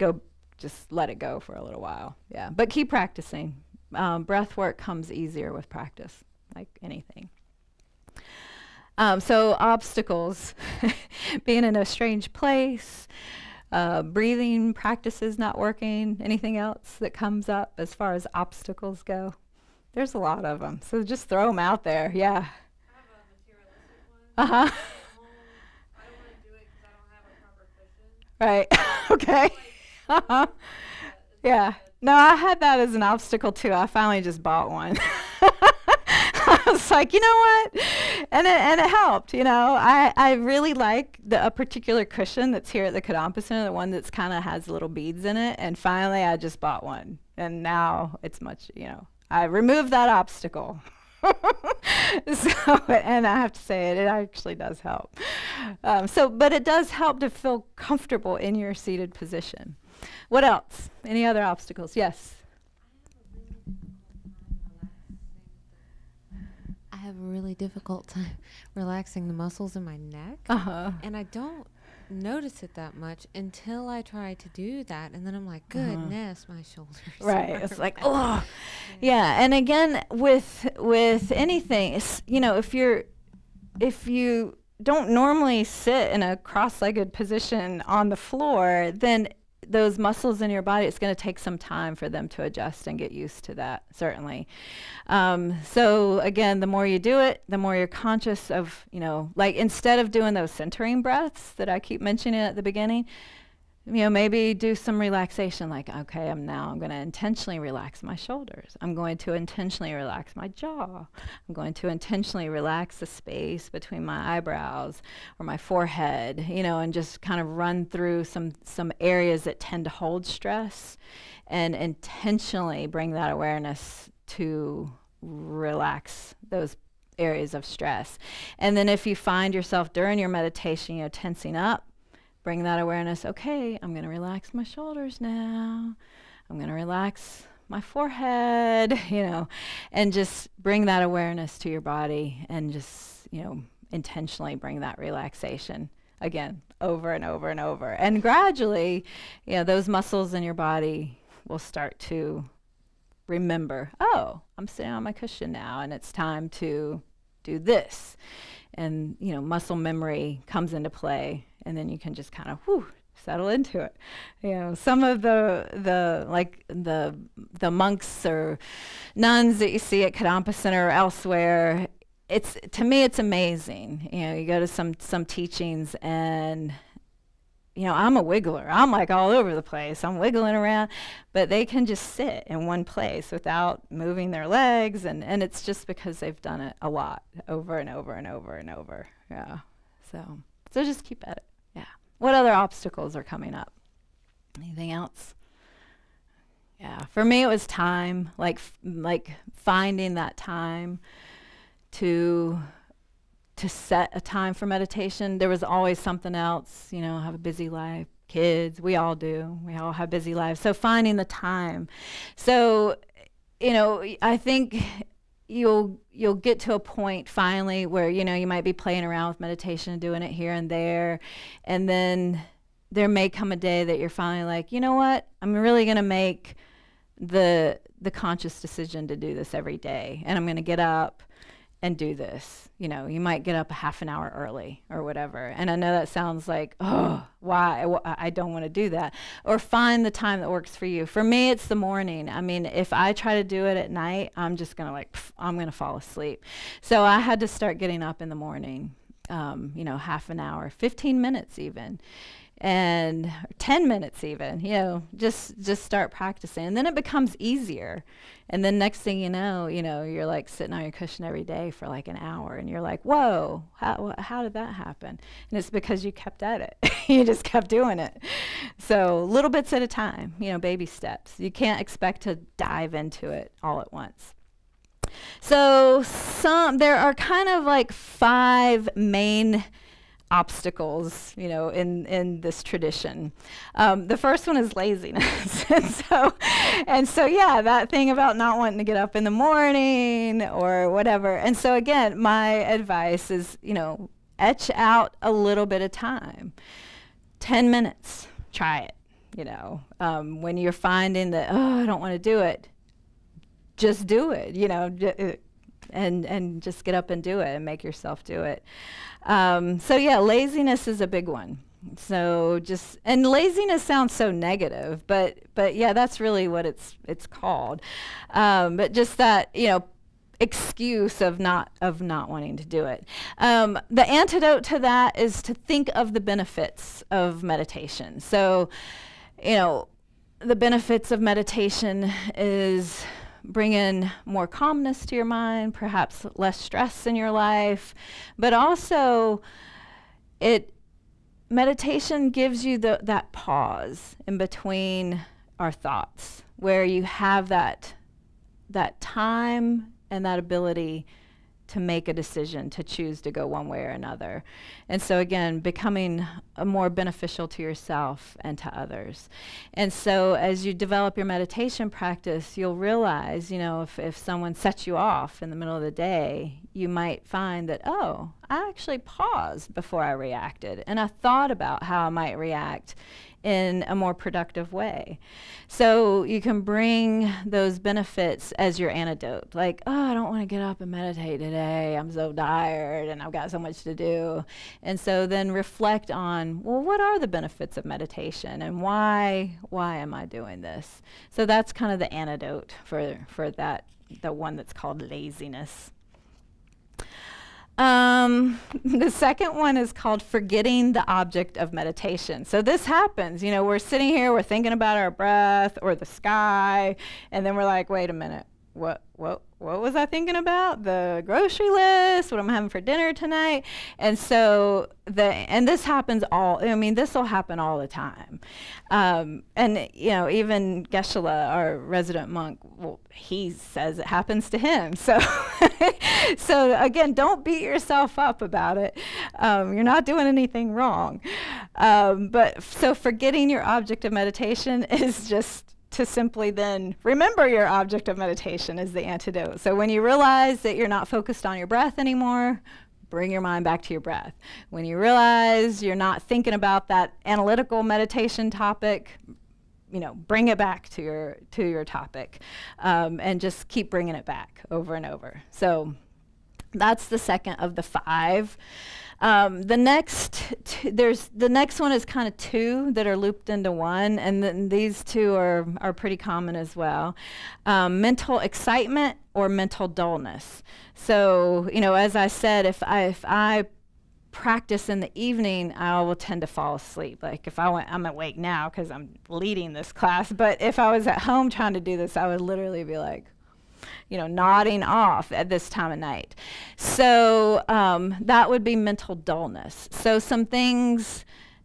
just let it go for a little while. Yeah, but keep practicing. Breath work comes easier with practice, like anything. So obstacles, being in a strange place, breathing practices not working, anything else that comes up as far as obstacles go? There's a lot of them, so just throw them out there. Yeah. I have a materialistic one. Uh-huh. I don't want to do it because I don't have a proper cushion. Right. Okay. Uh-huh. Yeah. No, I had that as an obstacle too. I finally just bought one. I was like, you know what? And it helped, I really like a particular cushion that's here at the Kadampa Center, the one that's kind of has little beads in it. And finally, I just bought one. And now it's much, I removed that obstacle. And I have to say it actually does help. But it does help to feel comfortable in your seated position. What else? Any other obstacles? Yes. I have a really difficult time relaxing the muscles in my neck. And I don't notice it that much until I try to do that. And then I'm like, goodness, my shoulders. Right. It's like, oh, yeah. And again, with anything, if you don't normally sit in a cross-legged position on the floor, then those muscles in your body, it's going to take some time for them to adjust and get used to that, certainly. So again, the more you do it, the more you're conscious of, instead of doing those centering breaths that I keep mentioning at the beginning, maybe do some relaxation, like, okay, I'm going to intentionally relax my shoulders. I'm going to intentionally relax my jaw. I'm going to intentionally relax the space between my eyebrows or my forehead, and just kind of run through some areas that tend to hold stress and intentionally bring that awareness to relax those areas of stress. And then if you find yourself during your meditation, tensing up, bring that awareness. Okay, I'm going to relax my shoulders now. I'm going to relax my forehead, and just bring that awareness to your body and just, intentionally bring that relaxation again, over and over and over. And gradually, those muscles in your body will start to remember, oh, I'm sitting on my cushion now and it's time to do this. And, muscle memory comes into play. And then you can just kind of settle into it. Some of the monks or nuns that you see at Kadampa Center or elsewhere, to me it's amazing. You go to some teachings and I'm a wiggler. I'm like all over the place. I'm wiggling around, but they can just sit in one place without moving their legs, and it's just because they've done it a lot, over and over and over and over. Yeah. So just keep at it. Yeah. What other obstacles are coming up? Anything else? Yeah. For me, it was time, like finding that time to set a time for meditation. There was always something else, I have a busy life, kids. We all do. We all have busy lives. So finding the time. So, I think you'll get to a point finally where, you might be playing around with meditation and doing it here and there. And then there may come a day that you're finally like, you know what? I'm really going to make the conscious decision to do this every day. And I'm going to get up and do this. You might get up a half an hour early or whatever. And I know that sounds like, oh, why? I don't want to do that. Or find the time that works for you. For me, it's the morning. I mean, if I try to do it at night, I'm just going to I'm going to fall asleep. So I had to start getting up in the morning, half an hour, 15 minutes even. And 10 minutes even, just start practicing. And then it becomes easier. And then next thing you know, you're like sitting on your cushion every day for like an hour. And you're like, whoa, how did that happen? And it's because you kept at it. You just kept doing it. So little bits at a time, baby steps. You can't expect to dive into it all at once. So there are kind of like 5 main obstacles, in this tradition. The first one is laziness. and so, yeah, that thing about not wanting to get up in the morning or whatever. And so, again, my advice is, etch out a little bit of time. 10 minutes, try it, when you're finding that, I don't want to do it, just do it, and just get up and do it and make yourself do it. So yeah, laziness is a big one. So and laziness sounds so negative, but yeah, that's really what it's called. But just that, excuse of not wanting to do it. The antidote to that is to think of the benefits of meditation. So, the benefits of meditation is bring in more calmness to your mind, perhaps less stress in your life, but also meditation gives you that pause in between our thoughts where you have that time and that ability to make a decision, to choose to go one way or another. And so again, becoming more beneficial to yourself and to others. And so as you develop your meditation practice, you'll realize, if someone sets you off in the middle of the day, you might find that, oh, I actually paused before I reacted, and I thought about how I might react in a more productive way. So you can bring those benefits as your antidote. Like, oh, I don't want to get up and meditate today. I'm so tired and I've got so much to do. And so then reflect on, well, what are the benefits of meditation and why am I doing this? So that's kind of the antidote for that, the one that's called laziness. The second one is called forgetting the object of meditation. So this happens, we're sitting here, we're thinking about our breath or the sky, and then we're like, wait a minute, what was I thinking about? The grocery list, what I'm having for dinner tonight. And so this happens this will happen all the time. And even Geshe-la, our resident monk, he says it happens to him. So so again, don't beat yourself up about it. You're not doing anything wrong. But so forgetting your object of meditation is just to simply then remember your object of meditation is the antidote. So when you realize that you're not focused on your breath anymore, bring your mind back to your breath. When you realize you're not thinking about that analytical meditation topic, bring it back to your topic, and just keep bringing it back over and over. So that's the second of the 5. The next one is kind of 2 that are looped into one, and then these 2 are pretty common as well. Mental excitement or mental dullness. So, as I said, if I practice in the evening, I will tend to fall asleep. Like I'm awake now because I'm leading this class, but if I was at home trying to do this, I would literally be like, nodding off at this time of night. So that would be mental dullness. So some things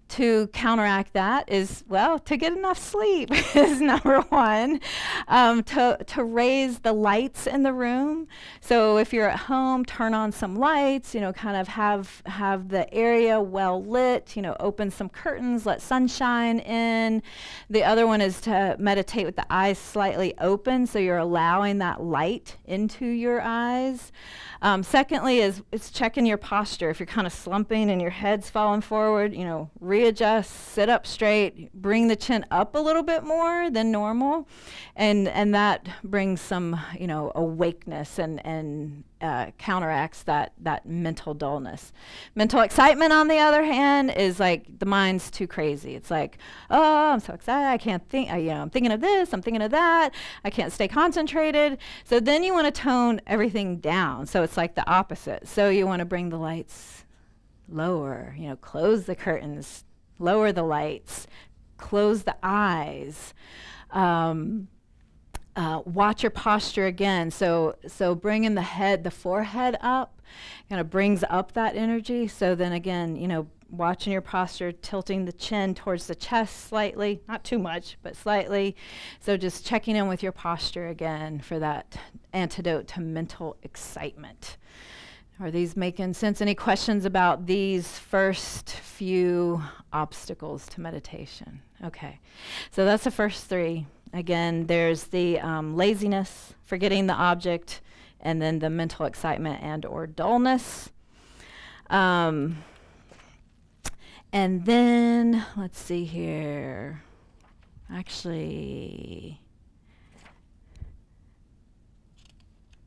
to counteract that is, well, to get enough sleep is number one. To raise the lights in the room. So if you're at home, turn on some lights, kind of have the area well lit, open some curtains, let sunshine in. The other one is to meditate with the eyes slightly open, so you're allowing that light into your eyes. Secondly is checking your posture. If you're kind of slumping and your head's falling forward, readjust, sit up straight, bring the chin up a little bit more than normal, and that brings some awakeness and counteracts that mental dullness. Mental excitement, on the other hand, is like the mind's too crazy. It's like, oh, I'm so excited, I can't think, I'm thinking of this, I'm thinking of that, I can't stay concentrated. So then you want to tone everything down. So it's like the opposite. So you want to bring the lights lower, close the curtains, lower the lights, close the eyes. Watch your posture again. So bringing the forehead up, kind of brings up that energy. So then again, watching your posture, tilting the chin towards the chest slightly, not too much, but slightly. So just checking in with your posture again for that antidote to mental excitement. Are these making sense? Any questions about these first few obstacles to meditation? Okay, so that's the first three. Again, there's the laziness, forgetting the object, and then the mental excitement and or dullness. And then, let's see here. Actually,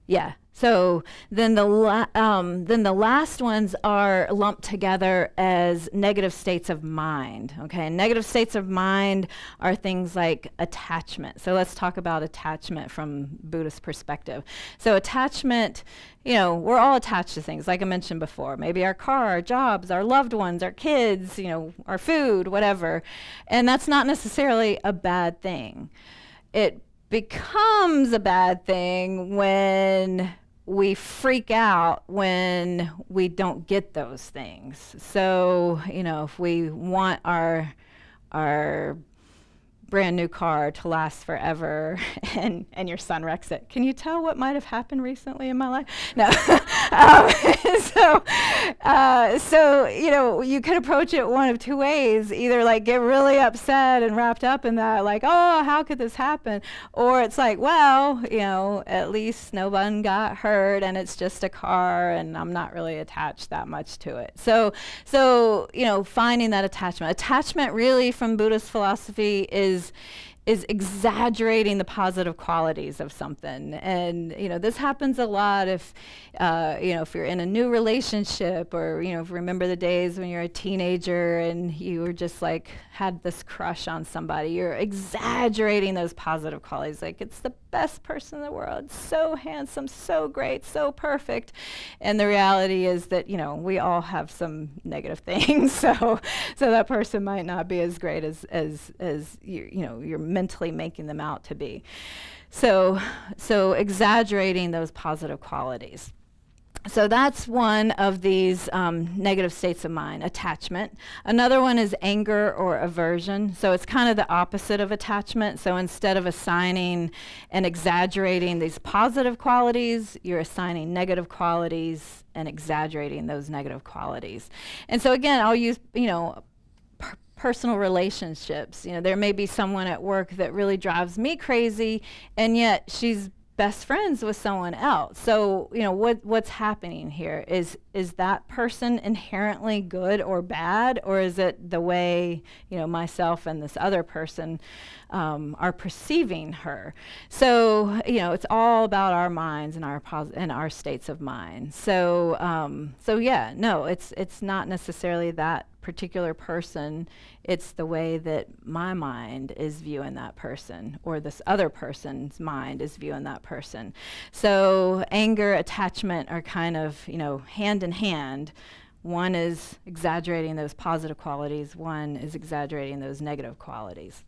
yeah. So then the last ones are lumped together as negative states of mind. Okay, and negative states of mind are things like attachment. So let's talk about attachment from Buddhist perspective. So attachment, we're all attached to things, like I mentioned before. Maybe our car, our jobs, our loved ones, our kids, our food, whatever. And that's not necessarily a bad thing. It becomes a bad thing when we freak out when we don't get those things. So, if we want our brand new car to last forever and your son wrecks it. Can you tell what might have happened recently in my life? No. So, you could approach it one of two ways. Either like get really upset and wrapped up in that, like, oh, how could this happen? Or it's like, well, at least no one got hurt and it's just a car and I'm not really attached that much to it. So, finding that attachment. Attachment really from Buddhist philosophy is exaggerating the positive qualities of something. And, this happens a lot if you're in a new relationship or, remember the days when you're a teenager and you were just like, had this crush on somebody. You're exaggerating those positive qualities. Like, it's the best person in the world, so handsome, so great, so perfect. And the reality is that, we all have some negative things. So that person might not be as great as you're mentally making them out to be. So exaggerating those positive qualities. So that's one of these negative states of mind, attachment. Another one is anger or aversion. So it's kind of the opposite of attachment. So instead of assigning and exaggerating these positive qualities, you're assigning negative qualities and exaggerating those negative qualities. And so again, I'll use, personal relationships. There may be someone at work that really drives me crazy, and yet she's best friends with someone else. So, what's happening here? Is that person inherently good or bad, or is it the way, myself and this other person are perceiving her? So, it's all about our minds and our states of mind. So, yeah, no, it's not necessarily that particular person. It's the way that my mind is viewing that person, or this other person's mind is viewing that person. So anger, attachment are kind of, hand in hand. One is exaggerating those positive qualities, one is exaggerating those negative qualities.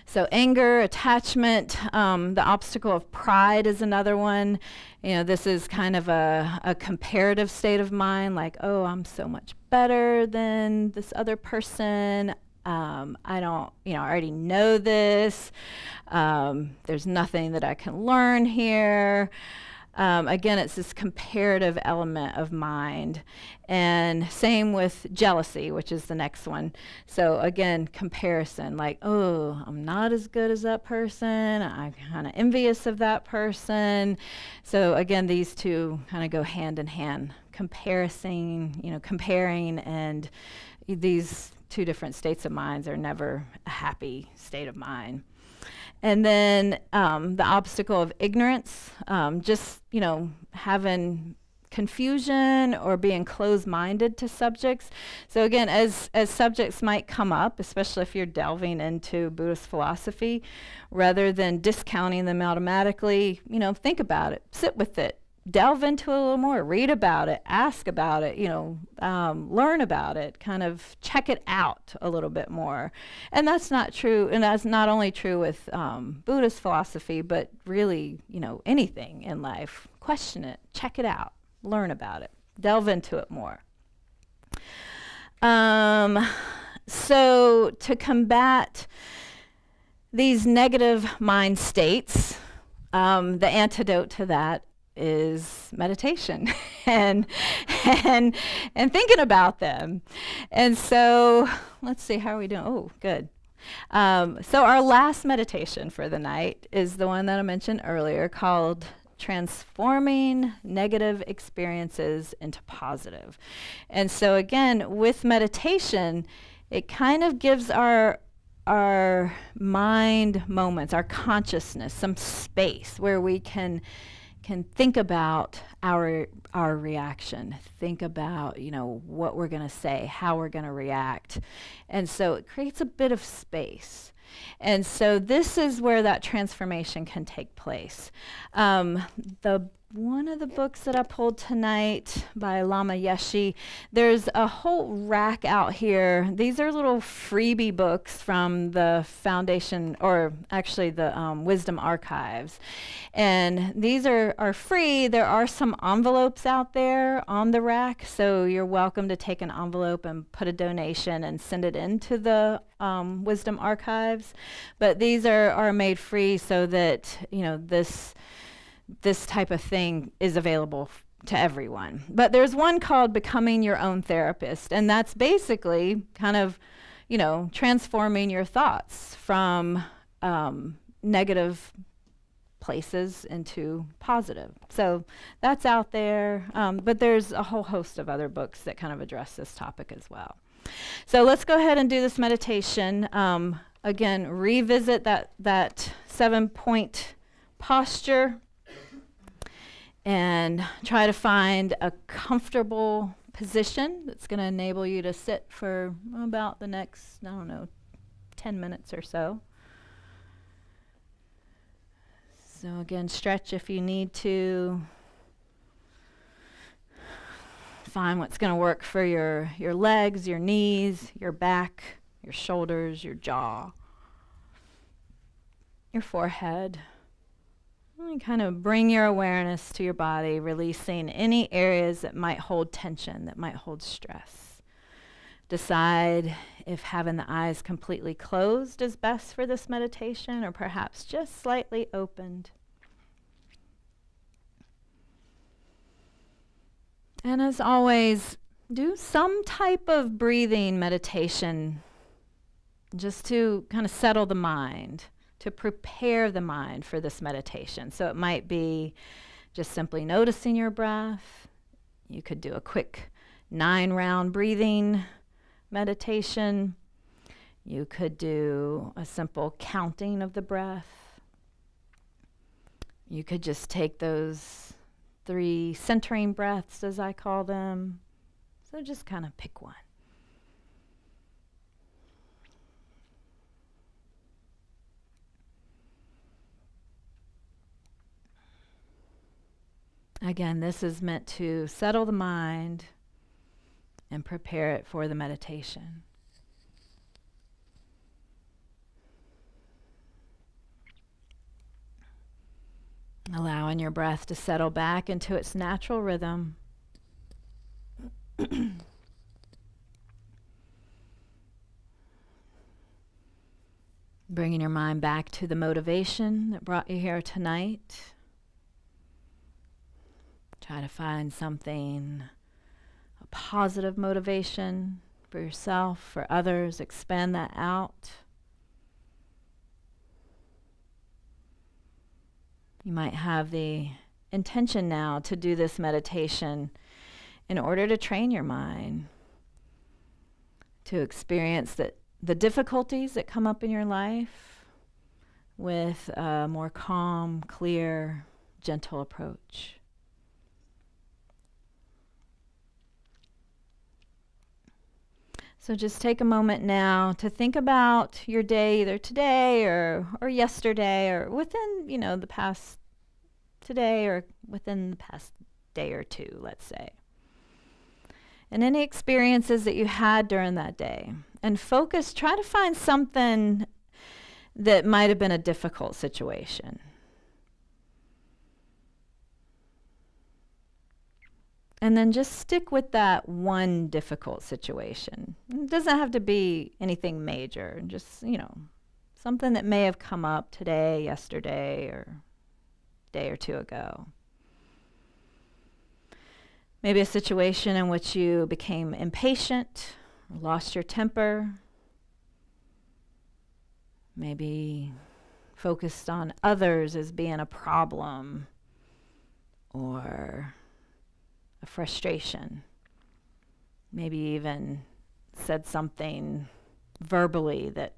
So anger, attachment, the obstacle of pride is another one. This is kind of a comparative state of mind, like, oh, I'm so much better than this other person. I don't, I already know this. There's nothing that I can learn here. Again, it's this comparative element of mind. And same with jealousy, which is the next one. So again, comparison, like, oh, I'm not as good as that person. I'm kind of envious of that person. So again, these two kind of go hand in hand. Comparing, and these two different states of minds are never a happy state of mind. And then the obstacle of ignorance, just, having confusion or being closed-minded to subjects. So again, as subjects might come up, especially if you're delving into Buddhist philosophy, rather than discounting them automatically, think about it, sit with it, delve into it a little more, read about it, ask about it, learn about it, kind of check it out a little bit more. And that's not true, and that's not only true with Buddhist philosophy, but really, anything in life. Question it, check it out, learn about it, delve into it more. So to combat these negative mind states, the antidote to that is meditation and thinking about them. And so let's see, how are we doing? Oh, good. So our last meditation for the night is the one that I mentioned earlier, called Transforming Negative Experiences into Positive. And so again, with meditation, it kind of gives our mind moments, our consciousness, some space where we can think about our reaction, think about, what we're going to say, how we're going to react. And so it creates a bit of space. And so this is where that transformation can take place. One of the books that I pulled tonight by Lama Yeshe, there's a whole rack out here. These are little freebie books from the foundation, or actually the Wisdom Archives. And these are free. There are some envelopes out there on the rack, so you're welcome to take an envelope and put a donation and send it into the Wisdom Archives. But these are made free so that, this type of thing is available to everyone. But there's one called Becoming Your Own Therapist, and that's basically kind of, transforming your thoughts from negative places into positive. So that's out there, but there's a whole host of other books that kind of address this topic as well. So let's go ahead and do this meditation. Again, revisit that 7-point posture and try to find a comfortable position that's going to enable you to sit for about the next, 10 minutes or so. So again, stretch if you need to. Find what's going to work for your legs, your knees, your back, your shoulders, your jaw, your forehead. And kind of bring your awareness to your body, releasing any areas that might hold tension, that might hold stress. Decide if having the eyes completely closed is best for this meditation, or perhaps just slightly opened. And as always, do some type of breathing meditation just to kind of settle the mind, to prepare the mind for this meditation. So it might be just simply noticing your breath. You could do a quick 9-round breathing meditation. You could do a simple counting of the breath. You could just take those 3 centering breaths, as I call them. So just kind of pick one. Again, this is meant to settle the mind and prepare it for the meditation. Allowing your breath to settle back into its natural rhythm. Bringing your mind back to the motivation that brought you here tonight. Try to find something, a positive motivation for yourself, for others. Expand that out. You might have the intention now to do this meditation in order to train your mind to experience the difficulties that come up in your life with a more calm, clear, gentle approach. So just take a moment now to think about your day, either today or yesterday, or within, the past today, or within the past day or two, let's say. And any experiences that you had during that day. And focus, try to find something that might have been a difficult situation. And then just stick with that one difficult situation. It doesn't have to be anything major, just, something that may have come up today, yesterday, or a day or two ago. Maybe a situation in which you became impatient, lost your temper, maybe focused on others as being a problem or a frustration. Maybe even said something verbally that,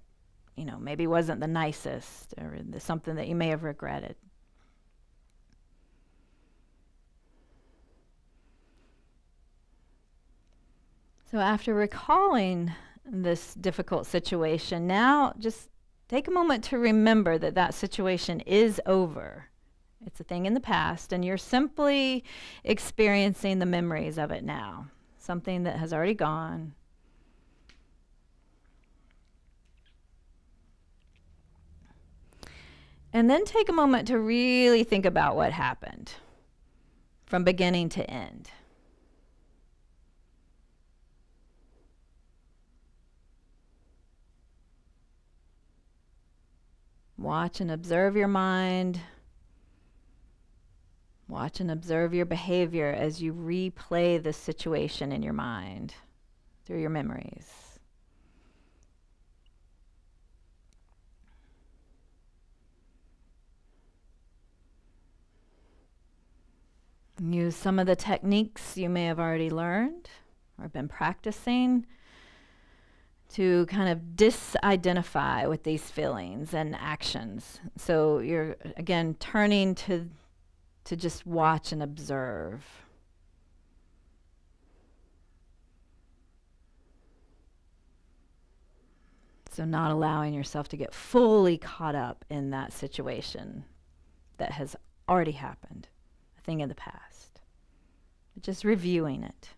maybe wasn't the nicest, or something that you may have regretted. So after recalling this difficult situation, now just take a moment to remember that that situation is over. It's a thing in the past, and you're simply experiencing the memories of it now, something that has already gone. And then take a moment to really think about what happened from beginning to end. Watch and observe your mind. Watch and observe your behavior as you replay this situation in your mind through your memories. Use some of the techniques you may have already learned or been practicing to kind of disidentify with these feelings and actions. So you're, again, turning to just watch and observe. So not allowing yourself to get fully caught up in that situation that has already happened, a thing in the past. But just reviewing it.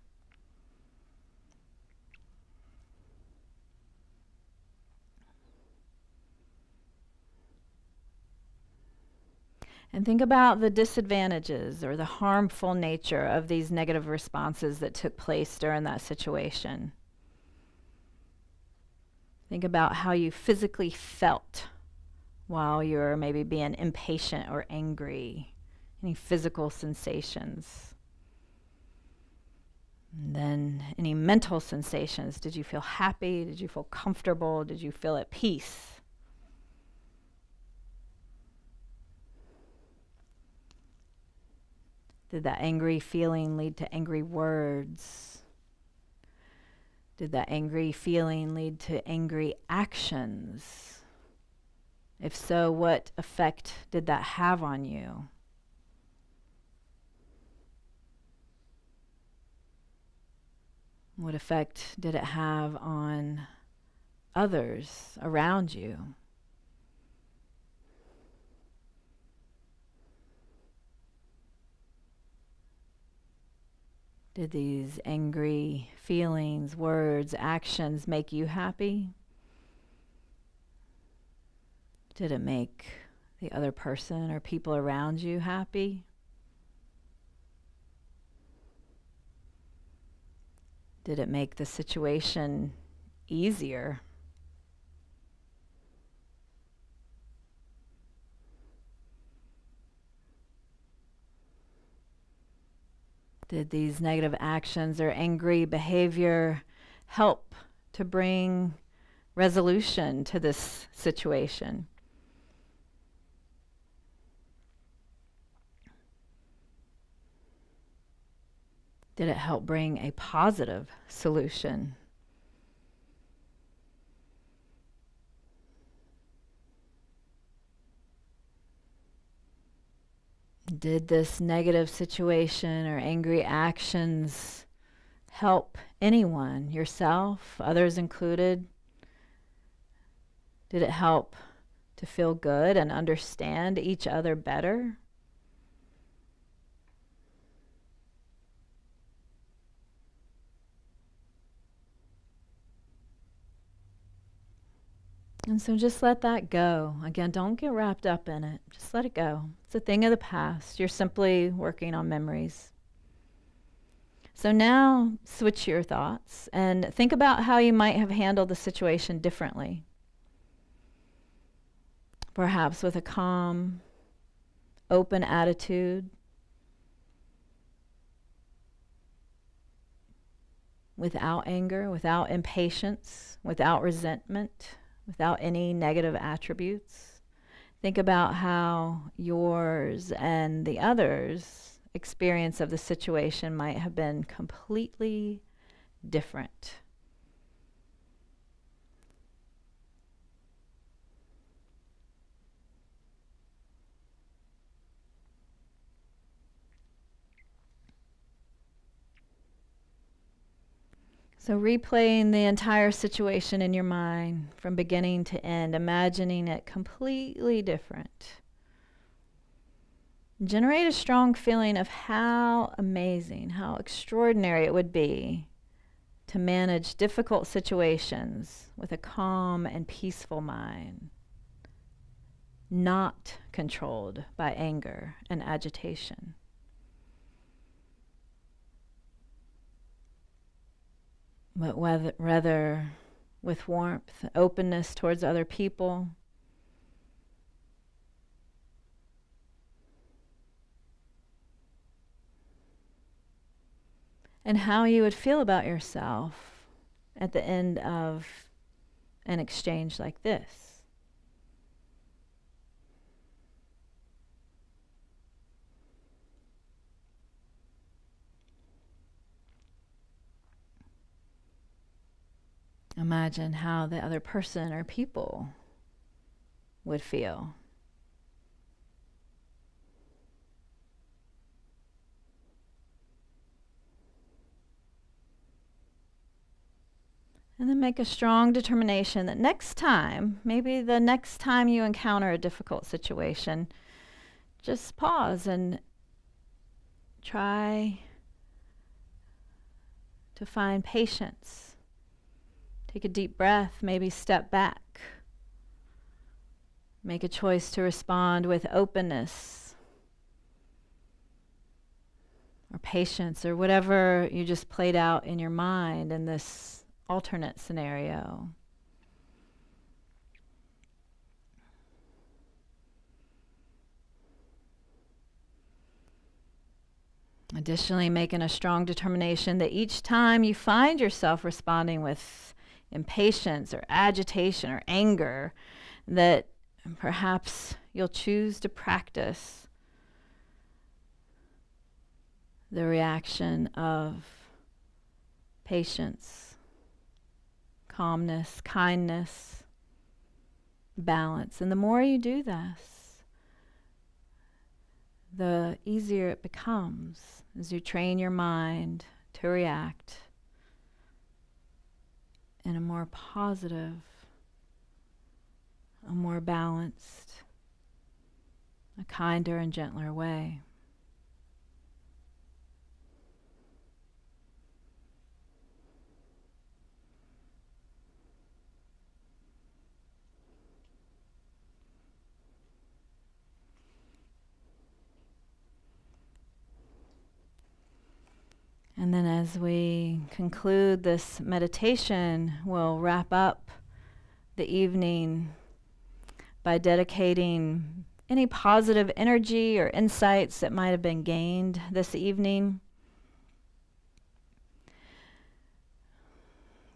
And think about the disadvantages or the harmful nature of these negative responses that took place during that situation. Think about how you physically felt while you're maybe being impatient or angry. Any physical sensations. And then any mental sensations. Did you feel happy? Did you feel comfortable? Did you feel at peace? Did that angry feeling lead to angry words? Did that angry feeling lead to angry actions? If so, what effect did that have on you? What effect did it have on others around you? Did these angry feelings, words, actions make you happy? Did it make the other person or people around you happy? Did it make the situation easier? Did these negative actions or angry behavior help to bring resolution to this situation? Did it help bring a positive solution? Did this negative situation or angry actions help anyone, yourself, others included? Did it help to feel good and understand each other better? And so just let that go. Again, don't get wrapped up in it. Just let it go. It's a thing of the past. You're simply working on memories. So now switch your thoughts and think about how you might have handled the situation differently. Perhaps with a calm, open attitude, without anger, without impatience, without resentment, without any negative attributes. Think about how yours and the others' experience of the situation might have been completely different. So replaying the entire situation in your mind from beginning to end, imagining it completely different. Generate a strong feeling of how amazing, how extraordinary it would be to manage difficult situations with a calm and peaceful mind, not controlled by anger and agitation. But rather with warmth, openness towards other people. And how you would feel about yourself at the end of an exchange like this. Imagine how the other person or people would feel. And then make a strong determination that next time, maybe the next time you encounter a difficult situation, just pause and try to find patience. Take a deep breath, maybe step back. Make a choice to respond with openness or patience or whatever you just played out in your mind in this alternate scenario. Additionally, making a strong determination that each time you find yourself responding with impatience or agitation or anger, that perhaps you'll choose to practice the reaction of patience, calmness, kindness, balance. And the more you do this, the easier it becomes as you train your mind to react in a more positive, a more balanced, a kinder and gentler way. And then as we conclude this meditation, we'll wrap up the evening by dedicating any positive energy or insights that might have been gained this evening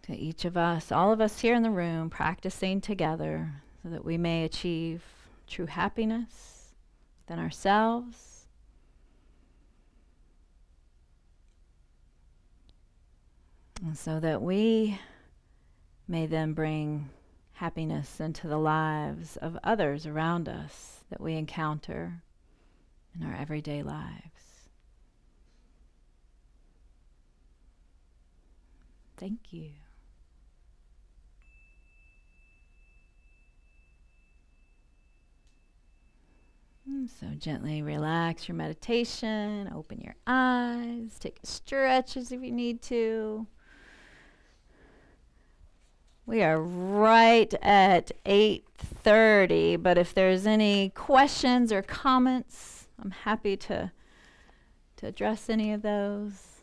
to each of us, all of us here in the room, practicing together so that we may achieve true happiness within ourselves, and so that we may then bring happiness into the lives of others around us that we encounter in our everyday lives. Thank you. So gently relax your meditation, open your eyes, take stretches if you need to. We are right at 8:30, but if there's any questions or comments, I'm happy to address any of those.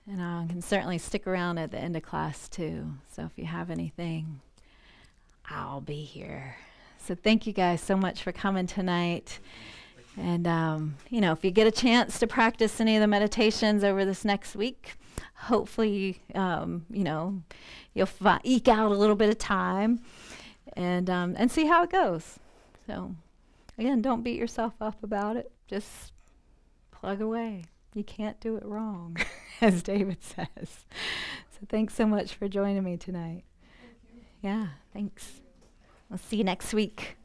And I can certainly stick around at the end of class too. So if you have anything, I'll be here. So thank you guys so much for coming tonight. And, if you get a chance to practice any of the meditations over this next week, hopefully, you'll eke out a little bit of time and see how it goes. So, again, don't beat yourself up about it. Just plug away. You can't do it wrong, as David says. So thanks so much for joining me tonight. Yeah, thanks. We'll see you next week.